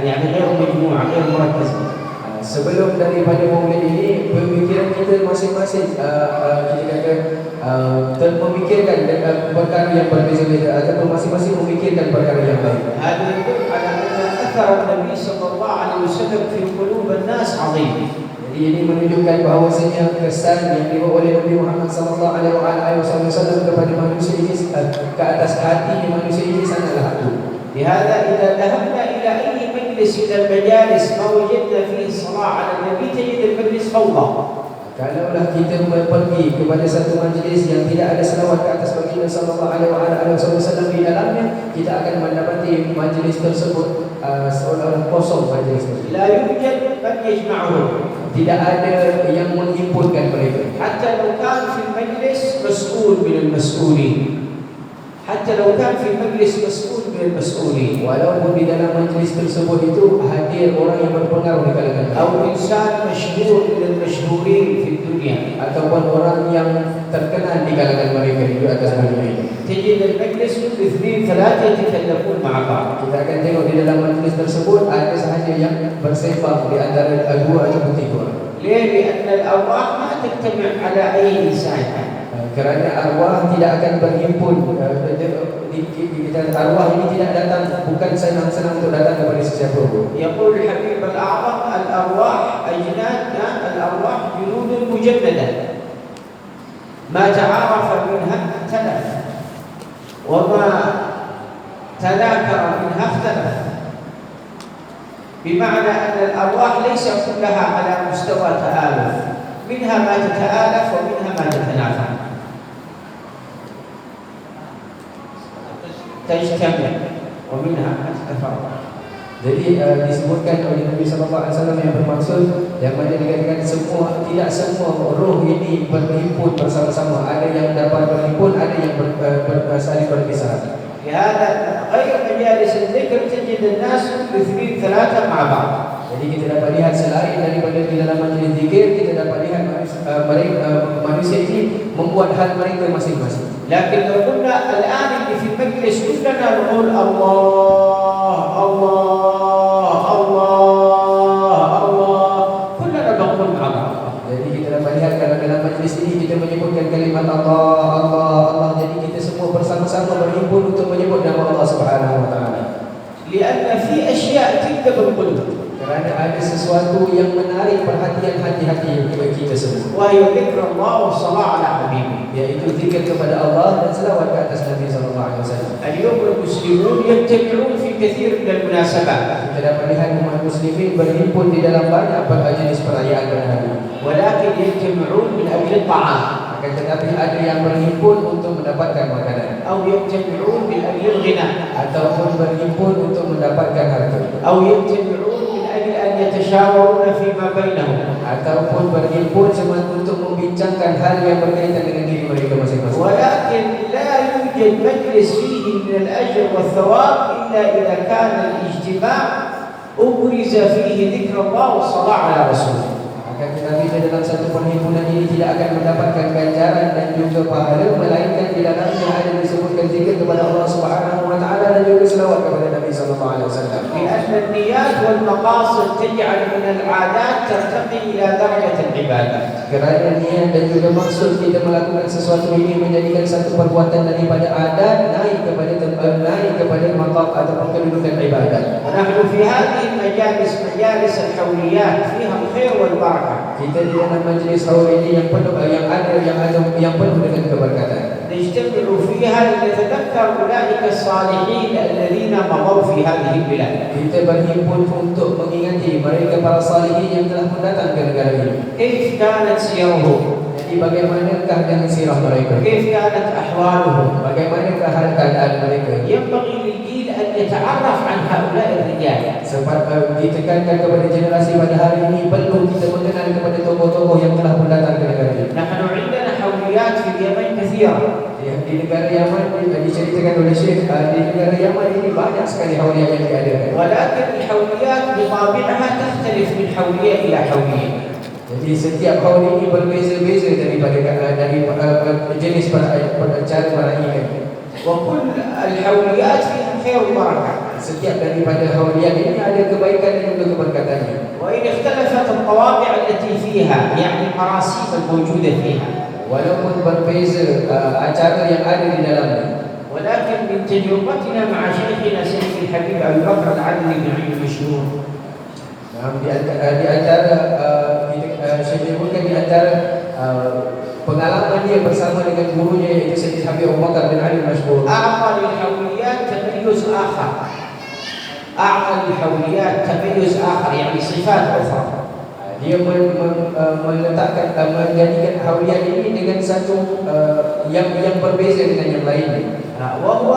يعني غير مجموعة غير مركزة. Sebelum daripada Maulid ini, pemikiran kita masing-masing memikirkan perkara yang berbeza-beza ataupun masing-masing memikirkan perkara yang lain. هذا يدل على أن أثر النبي صلى الله عليه وسلم في قلوب الناس عظيم. Jadi ini menunjukkan bahawasanya kesan yang dibawa oleh Nabi Muhammad sallallahu alaihi wasallam kepada manusia ini ke atas hati manusia ini sangatlah agung. لهذا إذا ذهبنا إلى أي مجلس من المجالس ما وجدنا فيه الصلاة على النبي تجد المجلس فوضى. Kalaulah kita pergi kepada satu majlis yang tidak ada selawat ke atas baginda sallallahu alaihi wasallam di dalamnya, kita akan mendapati majlis tersebut seolah-olah kosong majlis tersebut. لا يوجد من يجمعهم. Tidak ada yang menghimpunkan mereka. حتى لو كان في المجلس مسؤول من المسؤولين. حتى لو كان في المجلس مسؤول من المسؤولين. Walaupun di dalam majlis tersebut itu hadir orang yang berpengaruh di kalangan, أو إنسان مشهور من المشهورين في الدنيا. ataupun orang yang terkenal di kalangan mereka di atas dunia ini. تجد المجلس كل اثنين ثلاثة يتكلمون مع بعض. Kita akan tengok di dalam majlis tersebut ada sahaja yang bersembang di antara dua atau tiga orang. ليه؟ لأن الأرواح ما تجتمع على أي إنسان. Kerana arwah tidak akan berhimpun. Arwah ini tidak datang, bukan senang-senang untuk datang kepada sesiapa pun. يقول الحبيب الأعظم الأرواح أجنادنا الأرواح جنود مجندة ما تعارف منها اختلف وما تناكر منها اختلف. بمعنى أن الأرواح ليس كلها على مستوى تآلف، منها ما تتآلف ومنها ما تتنافر تجتمع ومنها ما تتفرق. Jadi disebutkan oleh Nabi sallallahu alaihi wasallam yang bermaksud yang mana dikatakan tidak semua roh ini berhimpun bersama-sama. Ada yang dapat berhimpun, ada yang saling berpisah. لهذا غير مجالس الذكر تجد الناس اثنين ثلاثة مع بعض. Jadi kita dapat lihat selain daripada di dalam majlis zikir, kita dapat lihat manusia ini membuat hal mereka masing-masing. لكن لو قلنا الآن اللي في المجلس كلنا نقول الله الله الله الله كلنا نقول مع بعض. Jadi kita dapat lihat kalau dalam majlis ini kita menyebutkan kalimat Allah Allah Allah. Jadi kita semua bersama-sama berhimpun untuk menyebut nama Allah Subhanahu wa taala. لأن في أشياء تبدأ بالقلوب. Kerana ada sesuatu yang menarik perhatian hati-hati kita semua. وهي ذكر الله والصلاة على حبيبه. Yaitu zikir kepada Allah dan selawat ke atas Nabi SAW. اليوم المسلمون يجتمعون في كثير من المناسبات. Kita dapat lihat umat muslimin berhimpun di dalam banyak jenis perayaan pada hari ini. ولكن يجتمعون من أجل الطعام. Akan tetapi ada yang berhimpun untuk mendapatkan makanan, أو يجتمعون من أجل الغنى. ataupun berhimpun untuk mendapatkan harta, أو يجتمعون من أجل أن يتشاورون فيما بينهم. ataupun berhimpun cuma untuk membincangkan hal yang berkaitan dengan diri mereka masing-masing. ولكن لا يوجد مجلس فيه من الأجر والثواب إلا إذا كان الاجتماع أبرز فيه ذكر الله والصلاة على رسوله. Akan tetapi dalam satu perhimpunan ini tidak akan mendapatkan ganjaran dan juga pahala, melainkan di dalamnya ada disebutkan zikir kepada Allah Subhanahu wa taala dan juga selawat kepada Nabi sallallahu alaihi wasallam. لأن النيات والمقاصد تجعل من العادات ترتقي إلى درجة العبادة. Kerana niat dan juga maksud kita melakukan sesuatu ini menjadikan satu perbuatan daripada adat naik kepada maqam ataupun kedudukan ibadat. ونحن في هذه المجالس مجالس الحوليات فيها الخير والبركة. Kita di dalam majlis haul ini yang penuh yang penuh dengan keberkatan. نجتمع فيها لنتذكر أولئك الصالحين الذين مضوا في هذه البلاد. Kita berhimpun untuk mengingati mereka para salihin yang telah mendatang ke negara ini. كيف كانت سيرهم؟ Jadi bagaimanakah dengan sirah mereka? كيف كانت أحوالهم؟ Bagaimanakah keadaan mereka? ينبغي للجيل أن يتعرف عن هؤلاء الرجال. Sebab ditekankan kepada generasi pada hari ini perlu kita mengenal kepada tokoh-tokoh yang telah mendatang ke negara ini. نحن عندنا حوليات في اليمن كثيرة. Di negara Yaman diceritakan oleh Syekh, di negara Yaman ini banyak sekali hauliyat yang diadakan. ولكن الحوليات بطابعها تختلف من حولية إلى حولية. Jadi setiap haul ini berbeza-beza daripada jenis cara meraihkan. وكل الحوليات فيها خير وبركة. Setiap daripada hauliyat ini ada kebaikan dan juga keberkatannya. وإن اختلفت الطوابع التي فيها يعني المراسيم الموجودة فيها. Walaupun berbeza acara yang ada di dalamnya. ولكن من تجربتنا مع شيخنا سيد الحبيب أبي بكر العدلي بن علي المشهور. Di antara saya menyebutkan di antara pengalaman dia bersama dengan gurunya yaitu Sayyid Habib Abu Bakar bin Ali Mashhur. أعطى للحوليات تميز آخر. أعطى للحوليات تميز آخر يعني صفات أخرى. Dia meletakkan menjadikan hauliyat ini dengan satu yang berbeza dengan yang lainnya. وهو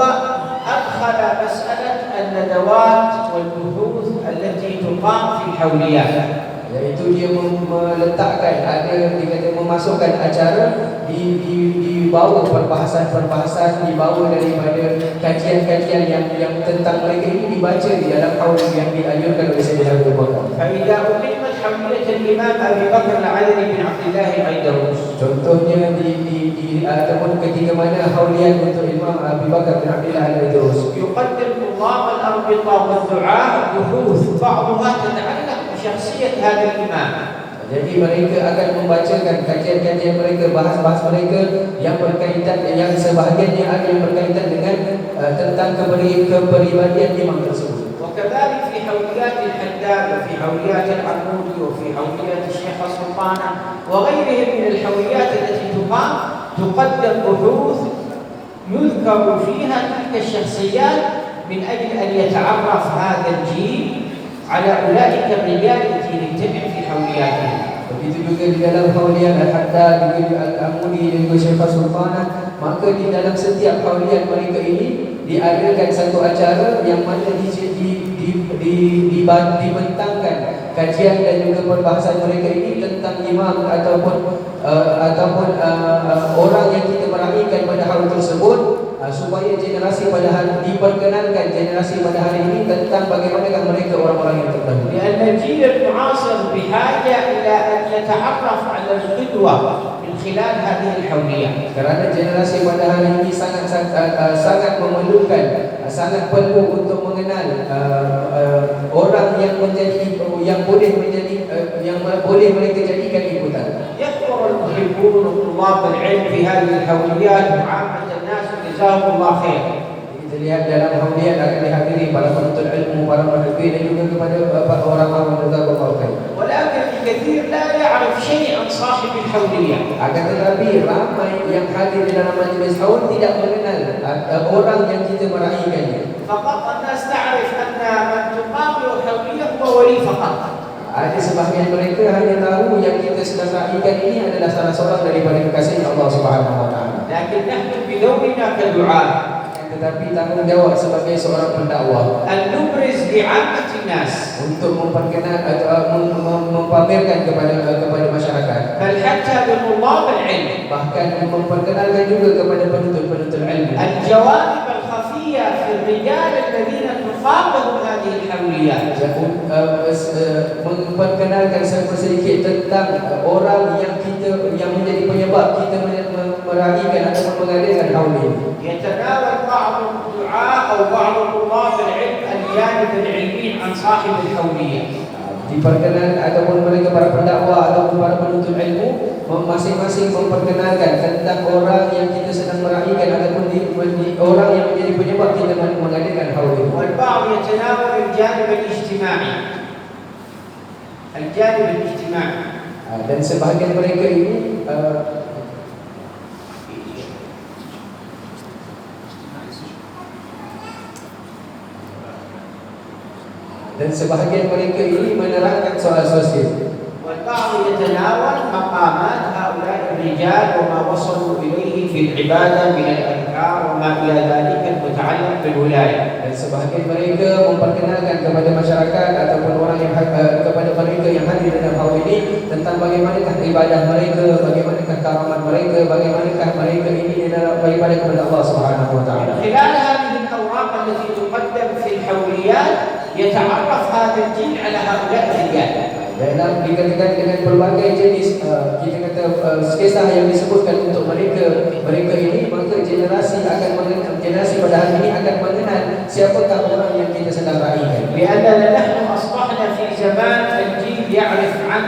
أدخل مسألة الندوات والبحوث التي تقام في الحوليات. Yaitu dia meletakkan memasukkan acara di bawah perbahasan dibawa daripada kajian-kajian yang tentang mereka ini dibaca di dalam haul yang dianjurkan oleh Sayyid Abu Bakar. فإذا أقيمت حولية الإمام أبي بكر العدلي بن عبد الله الأيدروس. Contohnya ataupun ketika mana hauliyat untuk Imam Abu Bakar bin Abdullah Al-Aidrus, يقدم طلاب الأربطة والدعاء بحوث بعضها تتعلق بشخصية هذا الإمام. Jadi mereka akan membacakan kajian-kajian mereka, bahas-bahas mereka yang berkaitan, yang sebahagiannya ada yang berkaitan dengan tentang kepribadian imam tersebut. وكذلك في حوليات الحداد وفي حوليات العمودي وفي حوليات الشيخ السلطانة وغيرهم من الحوليات التي تقدم بحوث يذكر فيها تلك الشخصيات من أجل أن يتعرف هذا الجيل على أولئك الرجال التي يجتمع في حولياتهم. Begitu juga di dalam hauliyat Al-Haddad, juga Al-Amudi dan juga Syekh Sultanah, maka di dalam setiap hauliyat mereka ini diadakan satu acara yang mana dibentangkan kajian dan juga perbahasan mereka ini tentang imam ataupun orang yang kita meraihkan pada haul tersebut, supaya generasi pada hari diperkenalkan generasi pada hari ini tentang bagaimanakah mereka orang-orang yang terdahulu. لأن الجيل المعاصر بحاجة إلى أن يتعرف على القدوة من خلال هذه الحوليات. Kerana generasi pada hari ini sangat memerlukan, sangat perlu untuk mengenal orang yang boleh mereka jadikan ikutan. يحضر المحبون وطلاب العلم في هذه الحوليات وعامة الناس جزاهم الله خير. Kita lihat dalam hauliyat akan dihadiri para penuntut ilmu, para muhibin dan juga kepada orang-orang الحولية. Akan tetapi ramai yang hadir di dalam majlis haul tidak mengenal orang yang kita meraihkannya. فقط الناس تعرف أن من تقابل حولية هو ولي فقط. Ada sebahagian mereka hanya tahu yang kita sedang raihkan ini adalah salah seorang daripada kekasih Allah Subhanahu Wa Taala. لكن نحن بدورنا كدعاء Tetapi tanggung jawab sebagai seorang pendakwah أن نبرز لعامة الناس untuk memperkenalkan atau mempamerkan kepada masyarakat, بل حتى لطلاب العلم bahkan memperkenalkan juga kepada penuntut-penuntut ilmu الجوانب الخفية في الرجال الذين تقابلهم هذه الحوليات. memperkenalkan sedikit tentang orang yang menjadi penyebab kita meraihkan atau mengadakan haul ini. يتناول بعض الدعاء أو بعض طلاب العلم الجانب العلمي عن صاحب الحولية. Diperkenalkan ataupun mereka para pendakwah ataupun para penuntut ilmu masing-masing memperkenalkan tentang orang yang kita sedang meraihkan ataupun orang yang menjadi penyebab kita mengadakan haul ini. والبعض يتناول الجانب الاجتماعي. الجانب الاجتماعي. Dan sebahagian mereka ini menerangkan soal sosial. والبعض يتناول مقامات هؤلاء الرجال وما وصلوا إليه في العبادة من الأذكار وما إلى ذلك المتعلق بالولاية. Dan sebahagian mereka memperkenalkan kepada masyarakat ataupun orang yang kepada mereka yang hadir dalam haul ini tentang bagaimanakah ibadah mereka, bagaimanakah karamat mereka, bagaimanakah mereka ini dalam beribadah kepada Allah Subhanahu Wa Taala. خلال هذه الأوراق التي تقدم في الحوليات يتعرف هذا الجيل على هؤلاء الرجال. Dalam dikatakan dengan berbagai jenis kita kata kisah yang disebutkan untuk mereka ini, maka generasi pada hari ini akan mengenal siapakah orang yang kita sedang raihkan. لأننا نحن أصبحنا في زمان الجيل يعرف عن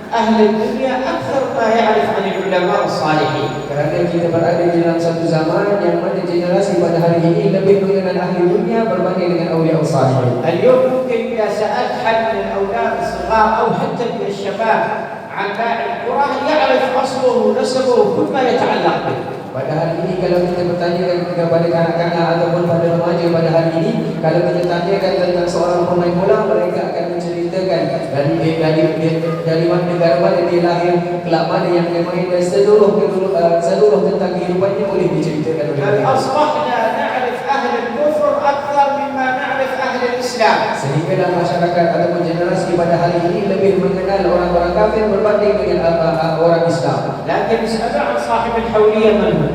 أهل الدنيا أكثر ما يعرف عن العلماء الصالحين. Kerana kita berada di dalam satu zaman yang mana generasi pada hari ini lebih mengenal ahli dunia berbanding dengan awliya salihin. اليوم ممكن إذا سألت حد من الأولاد الصغار أو حتى من الشباب عن باقي القرى يعرف أصله ونسبه وكل ما يتعلق به. Pada hari ini kalau kita bertanyakan kepada kanak-kanak ataupun pada remaja pada hari ini, kalau kita tanyakan tentang seorang pemain bola, mereka akan menceritakan dari mana negara mana dia lahir, kelab mana yang dia main, dan seluruh tentang kehidupannya boleh diceritakan oleh بل mereka. أصبحنا نعرف أهل الكفر أكثر مما نعرف أهل الإسلام. Sehingga dalam masyarakat ataupun generasi pada hari ini lebih mengenal orang-orang kafir berbanding dengan orang Islam. لكن اسألوا عن صاحب الحولية من هو؟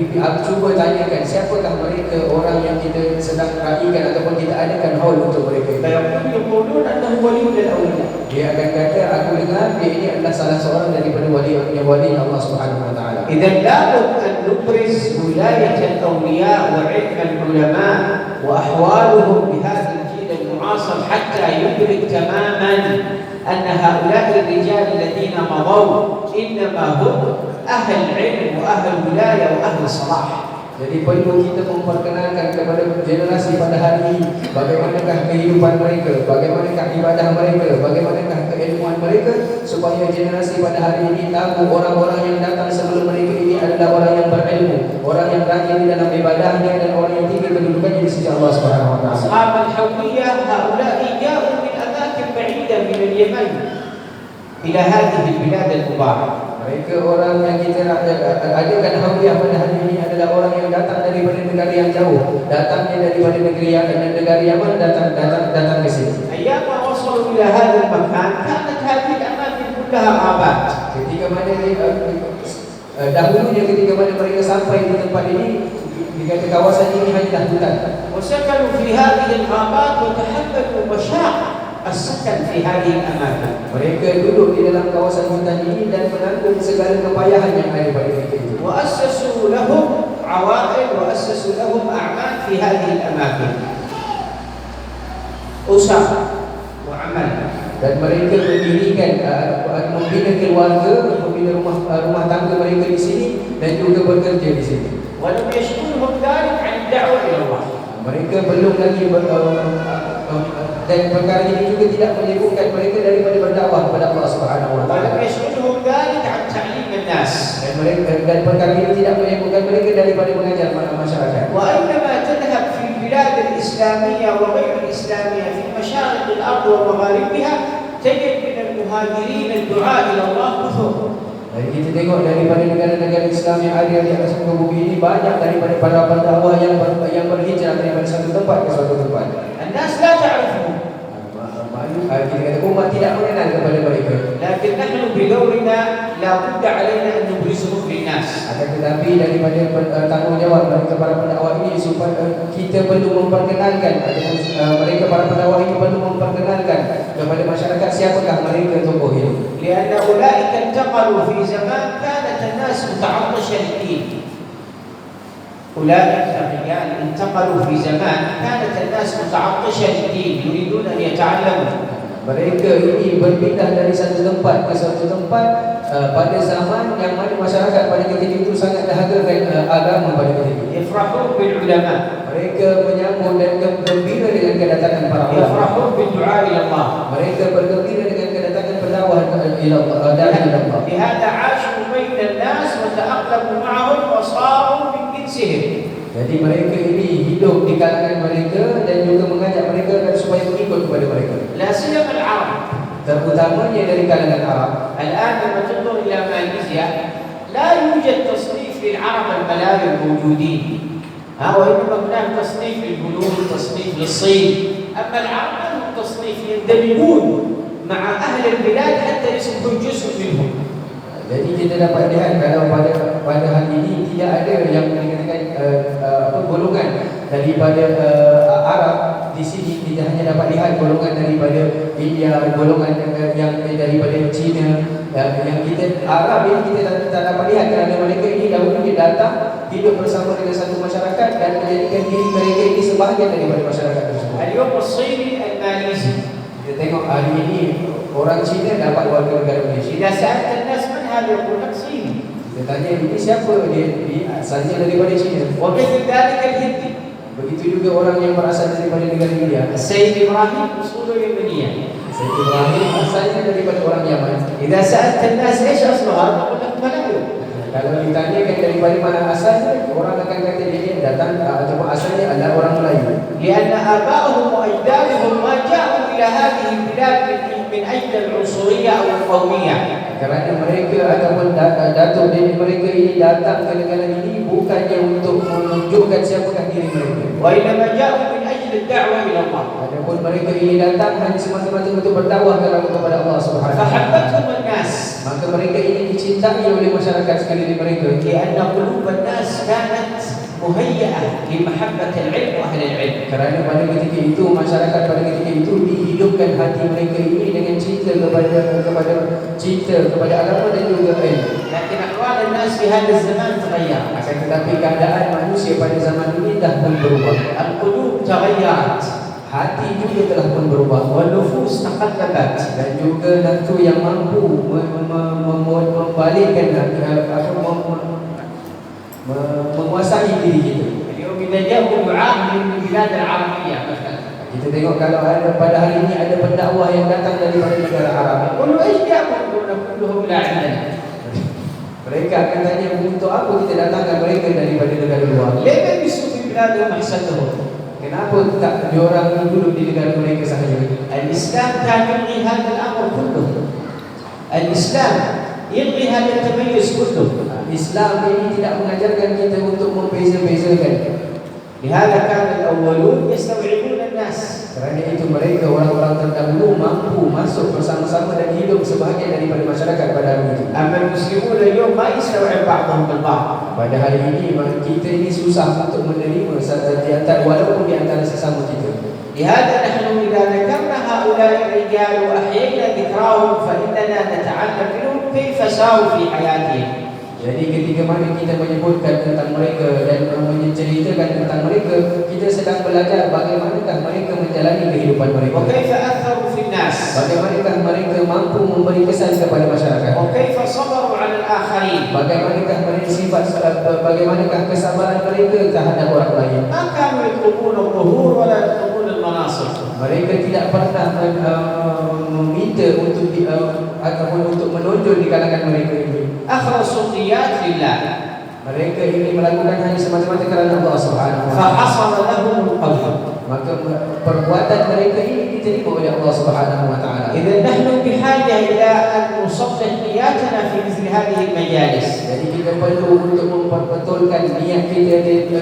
Aku cuba tanyakan siapakah mereka orang yang kita sedang raihkan ataupun kita adakan haul untuk mereka. يقولون أنه ولي من الأولياء. Dia akan kata, aku dengar dia ini adalah salah seorang daripada wali Allah Subhanahu Wa Taala. إذا لابد أن نبرز ولاية الأولياء وعلم العلماء وأحوالهم بهذا الجيل المعاصر حتى يدرك تماما أن هؤلاء الرجال الذين مضوا إنما هم أهل علم وأهل ولاية وأهل صلاح. Jadi perlu kita memperkenalkan kepada generasi pada hari ini bagaimanakah kehidupan mereka, bagaimanakah ibadah mereka, bagaimanakah keilmuan mereka, supaya generasi pada hari ini tahu orang-orang yang datang sebelum mereka ini adalah orang yang berilmu, orang yang rajin dalam ibadahnya, dan orang yang tinggi kedudukannya di sisi Allah Subhanahu Wa Taala. أصحاب الحولية هؤلاء جاءوا من أماكن بعيدة من اليمن إلى هذه البلاد المباركة. Mereka orang yang kita adakan hauliyah pada hari ini adalah orang yang datang daripada negara yang jauh, datangnya daripada negara Yaman, datang ke sini. أيام ما وصلوا إلى هذا المكان كانت هذه الأماكن كلها غابات. Ketika mana dahulunya ketika mana mereka sampai di tempat ini, dikata kawasan ini hanyalah hutan. وسكنوا في هذه الغابات وتحملوا مشاق السكن في هذه الأماكن. Mereka duduk di dalam kawasan hutan ini dan menanggung segala kepayahan yang ada pada mereka itu. وأسسوا لهم عوائل وأسسوا لهم أعمال في هذه الأماكن. أسر وعمل. Dan mereka mendirikan, membina keluarga, membina rumah tangga mereka di sini dan juga bekerja di sini. ولم يشغلهم ذلك عن الدعوة إلى الله. Mereka belum lagi dan perkara ini juga tidak menyibukkan mereka daripada berdakwah kepada Allah Subhanahu Wa Taala. ولم يشغلهم ذلك عن تعليم الناس. dan perkara ini tidak menyebutkan mereka daripada mengajar masyarakat. وأينما تذهب في البلاد الإسلامية وغير الإسلامية في مشارق الأرض ومغاربها تجد من المهاجرين الدعاء إلى الله كثر. Jadi kita tengok daripada negara-negara Islam yang ada di atas muka bumi ini, banyak daripada para pendakwah yang berhijrah daripada satu tempat ke satu tempat. الناس لا تعرفهم. Kita kata umat tidak mengenal kepada mereka. لكن نحن بدورنا لا بد علينا أن نبرزهم للناس. Akan tetapi daripada tanggungjawab mereka para pendakwah ini, supaya kita perlu memperkenalkan ataupun mereka para pendakwah ini perlu memperkenalkan kepada masyarakat siapakah mereka tokoh ini. لأن أولئك انتقلوا في زمان كانت الناس متعطشة للدين. أولئك الرجال انتقلوا في زمان كانت الناس متعطشة للدين يريدون أن يتعلموا. Mereka ini berpindah dari satu tempat ke satu tempat pada zaman yang mana masyarakat pada ketika itu sangat dahagakan agama pada ketika itu. يفرحون بالعلماء. Mereka menyambut dan gembira dengan kedatangan para ulama. يفرحون بالدعاء إلى الله. Mereka bergembira dengan kedatangan pendakwah ila Allah. لهذا عاشوا بين الناس وتأقلموا معهم وصاروا من جنسهم. Jadi mereka ini hidup di kalangan mereka dan juga mengajak mereka supaya mengikut kepada mereka. لا سيما العرب. Terutamanya dari kalangan Arab. الآن لما تنظر إلى ماليزيا لا يوجد تصنيف للعرب الملايين الموجودين. وإنما هناك تصنيف للهنود، تصنيف للصين. أما العرب لهم تصنيف، يندمجون مع أهل البلاد حتى يصبحوا جزء منهم. Jadi kita dapat lihat kalau pada hari ini tidak ada yang dikatakan golongan daripada Arab di sini. Kita hanya dapat lihat golongan daripada India, golongan yang daripada China. Yang kita Arab ini kita tak dapat lihat kerana mereka ini dahulu dia datang hidup bersama dengan satu masyarakat dan menjadikan diri mereka ini sebahagian daripada masyarakat tersebut. اليوم الصيني الماليزي. Kita tengok hari ini orang Cina dapat warga negara Malaysia. إذا سألت الناس من هذا يقول لك صيني. Kita tanya ini siapa dia asalnya daripada Cina. ومثل ذلك الهندي. Begitu juga orang yang berasal daripada negara India. السيد إبراهيم أصوله يمنية. Sayyid Ibrahim asalnya daripada orang Yaman. إذا سألت الناس إيش أصلها يقول لك ملايو. Kalau ditanyakan daripada mana asalnya, orang akan kata dia datang atau asalnya adalah orang Melayu. لأن آبائهم وأجدادهم ما جاءوا إلى هذه البلاد من أجل العنصرية أو القومية. Kerana mereka ataupun datuk nenek mereka ini datang ke negara ini bukannya untuk menunjukkan siapakah diri mereka. وإنما جاءوا من أجل الدعوة إلى الله. Adapun mereka ini datang hanya semata-mata untuk berdakwah kepada Allah Subhanahu wa taala. فحبتهم الناس. Maka mereka ini dicintai oleh masyarakat sekeliling mereka. لأن قلوب الناس كانت مهيئة لمحبة العلم وأهل العلم. Kerana pada ketika itu masyarakat pada ketika itu dihidupkan hati mereka ini dengan cinta kepada agama dan juga ilmu. لكن أحوال الناس في هذا الزمان تغيرت. Akan tetapi keadaan manusia pada zaman ini dah pun berubah. القلوب تغيرت. Hati juga telah pun berubah. والنفوس تقلبت. Dan juga nafsu yang mampu membalikkan menguasai diri kita. اليوم إذا جاءوا دعاة من البلاد العربية مثلا. Kita tengok kalau ada pada hari ini ada pendakwah yang datang daripada negara Arab. يقولوا إيش جابوا؟ يقولون كلهم لا عندنا. Mereka akan tanya untuk apa kita datangkan mereka daripada negara luar. ليه ما يجلسوا في بلادهم أحسن لهم؟ Kenapa tak diorang duduk di negara mereka sahaja? الإسلام كان يلغي هذا الأمر كله. الإسلام يلغي هذا التميز كله. Islam ini tidak mengajarkan kita untuk membeza-bezakan. لهذا كان الأولون يستوعبون الناس. Kerana itu mereka orang-orang terdahulu mampu masuk bersama-sama dan hidup sebahagian daripada masyarakat pada hari itu. أما المسلمون اليوم ما يستوعب بعضهم البعض. Pada hari ini kita ini susah untuk menerima di antara walaupun di antara sesama kita. لهذا نحن إذا ذكرنا هؤلاء الرجال وأحيينا ذكراهم فإننا نتعلم منهم كيف ساروا في حياتهم. Jadi ketika mana kita menyebutkan tentang mereka dan menceritakan tentang mereka, kita sedang belajar bagaimanakah mereka menjalani kehidupan mereka. وكيف أثروا في الناس. Bagaimanakah mereka mampu memberi kesan kepada masyarakat. وكيف صبروا على الآخرين. Bagaimanakah kesabaran mereka terhadap orang lain. ما كانوا يطلبون الظهور ولا يطلبون المناصب. Mereka tidak pernah meminta untuk ataupun untuk menonjol di kalangan mereka ini. أخلصوا النيات لله Mereka ini melakukan hanya semata-mata kerana Allah Subhanahu wa taala. فحصل لهم القبول. Maka perbuatan mereka ini diterima oleh Allah Subhanahu wa taala. إذا نحن بحاجة إلى أن نصلح نياتنا في مثل هذه المجالس. Jadi kita perlu untuk memperbetulkan niat kita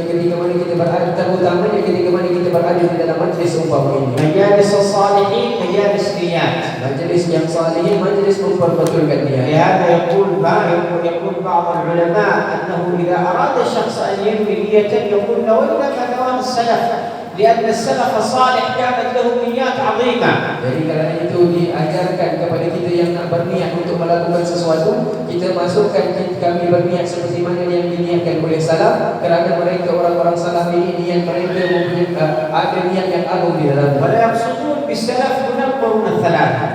ketika mana kita berada, terutamanya ketika mana kita berada di dalam majlis umpama ini. مجالس الصالحين مجالس نيات. Majlis yang salih, majlis memperbetulkan niat. لهذا يقول بعض العلماء أنه إذا أراد الشخص أن ينوي نية يقول نوينا كنواه السلف لأن السلف الصالح كانت له نيات عظيمة. Jadi kerana itu diajarkan kepada kita yang nak berniat untuk melakukan sesuatu, kita masukkan kami berniat seperti mana yang diniatkan oleh salaf, kerana mereka orang-orang salaf ini niat mereka mempunyai ada niat yang agung di dalam. ولا يقصدون بالسلف هنا القرون الثلاثة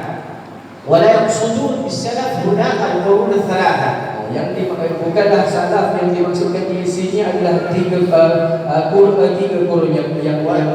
ولا يقصدون بالسلف هنا القرون الثلاثة. Yang bukanlah salaf yang dimaksudkan di sini adalah tiga kurun yang utama.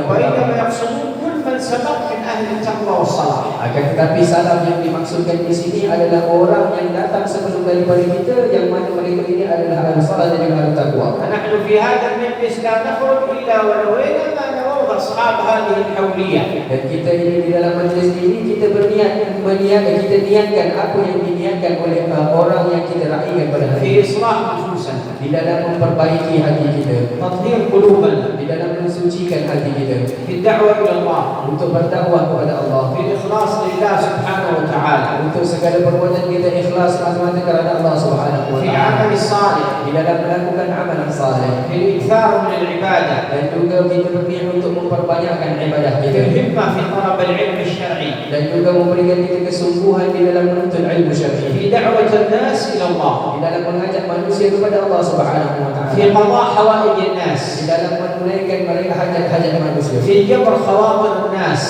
وإنما يقصدون كل من سبق من أهل التقوى والصلاح. Akan tetapi salaf yang dimaksudkan di sini adalah orang yang datang sebelum daripada kita, yang mana mereka ini adalah ahli salat dan juga ahli taqwa. فنحن في هذا المجلس لا نخرج إلا ونوينا ما نواه أصحاب هذه الحولية. Dan kita ini di dalam majlis ini kita kita niatkan apa yang diniatkan oleh orang yang kita raikan pada hari في ini, إصلاح نفوسنا di dalam memperbaiki hati kita, تطهير قلوبنا di dalam mensucikan hati kita, في الدعوة إلى الله untuk berdakwah kepada Allah, في الإخلاص لله سبحانه وتعالى untuk segala perbuatan kita ikhlas semata-mata kerana Allah Subhanahu wa في taala, العمل الصالح di dalam melakukan amalan saleh, في الإكثار من العبادة dan juga kita berniat untuk memperbanyakkan ibadah في kita, الهمة في طلب العلم الشرعي dan juga memberikan kita kesungguhan di dalam menuntut ilmu syar'i, في دعوة الناس إلى الله di dalam mengajak manusia kepada Allah Subhanahu wa taala, في قضاء حوائج الناس di dalam menunaikan mereka hajat-hajat manusia, في جبر خواطر الناس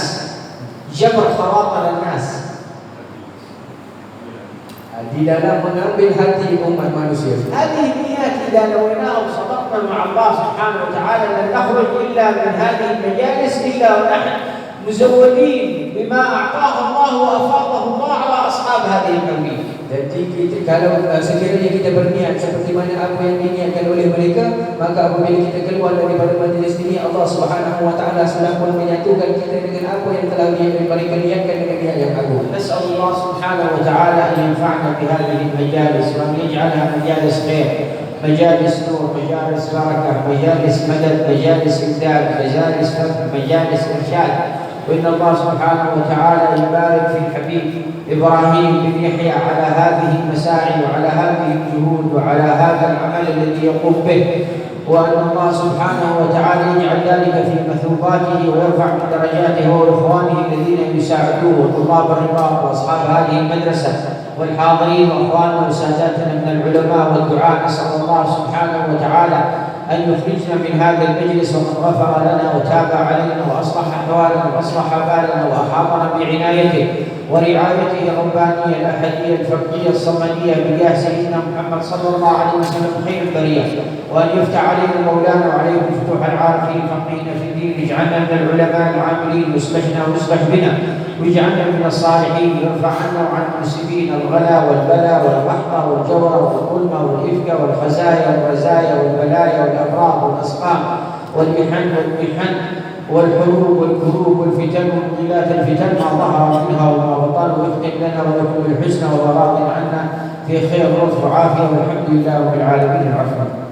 جبر خواطر الناس di dalam mengambil hati umat manusia. هذه النيات إذا نويناها وصدقنا مع الله سبحانه وتعالى لن نخرج إلا من هذه المجالس إلا ونحن مزودين بما أعطاه الله وأفاضه الله على أصحاب هذه الحولية. Jadi kita, kalau sekiranya kita berniat seperti mana apa yang diniatkan oleh mereka, maka apabila kita keluar daripada majlis ini, Allah Subhanahu wa taala sudah pun menyatukan kita dengan apa yang telah mereka niatkan dengan niat yang agung. نسأل الله سبحانه وتعالى أن ينفعنا بهذه المجالس وأن يجعلها مجالس خير، مجالس نور، مجالس بركة، مجالس مدد، مجالس إمداد، مجالس فتح، مجالس إرشاد. وإن الله سبحانه وتعالى يبارك في الحبيب إبراهيم بن يحيى على هذه المساعي وعلى هذه الجهود وعلى هذا العمل الذي يقوم به، وأن الله سبحانه وتعالى يجعل ذلك في مثوباته ويرفع من درجاته وإخوانه الذين يساعدوه وطلاب الرباط وأصحاب هذه المدرسة والحاضرين وأخواننا وساداتنا من العلماء والدعاء. نسأل الله سبحانه وتعالى أن يخرجنا من هذا المجلس ومن غفر لنا وتاب علينا وأصلح أحوالنا وأصلح بالنا وأحاطنا بعنايته ورعايته الربانية الأحدية الفردية الصمدية بجاه سيدنا محمد صلى الله عليه وسلم خير البرية، وأن يفتح علينا مولانا وعليكم فتوح العارفين الفقيهين في الدين. اجعلنا من العلماء العاملين واصلحنا واصلح بنا واجعلنا من الصالحين. يرفع عنا وعن المسلمين الغلا والبلاء والقحط والجور والظلم والإفك والخزايا والرزايا والبلايا والأمراض والأسقام والمحن والحروب والكروب والفتن ومضلات الفتن ما ظهر منها وما بطن. واختم لنا ولكم الحسنى وراض عنا في خير رزق وعافية والحمد لله رب العالمين. العفو.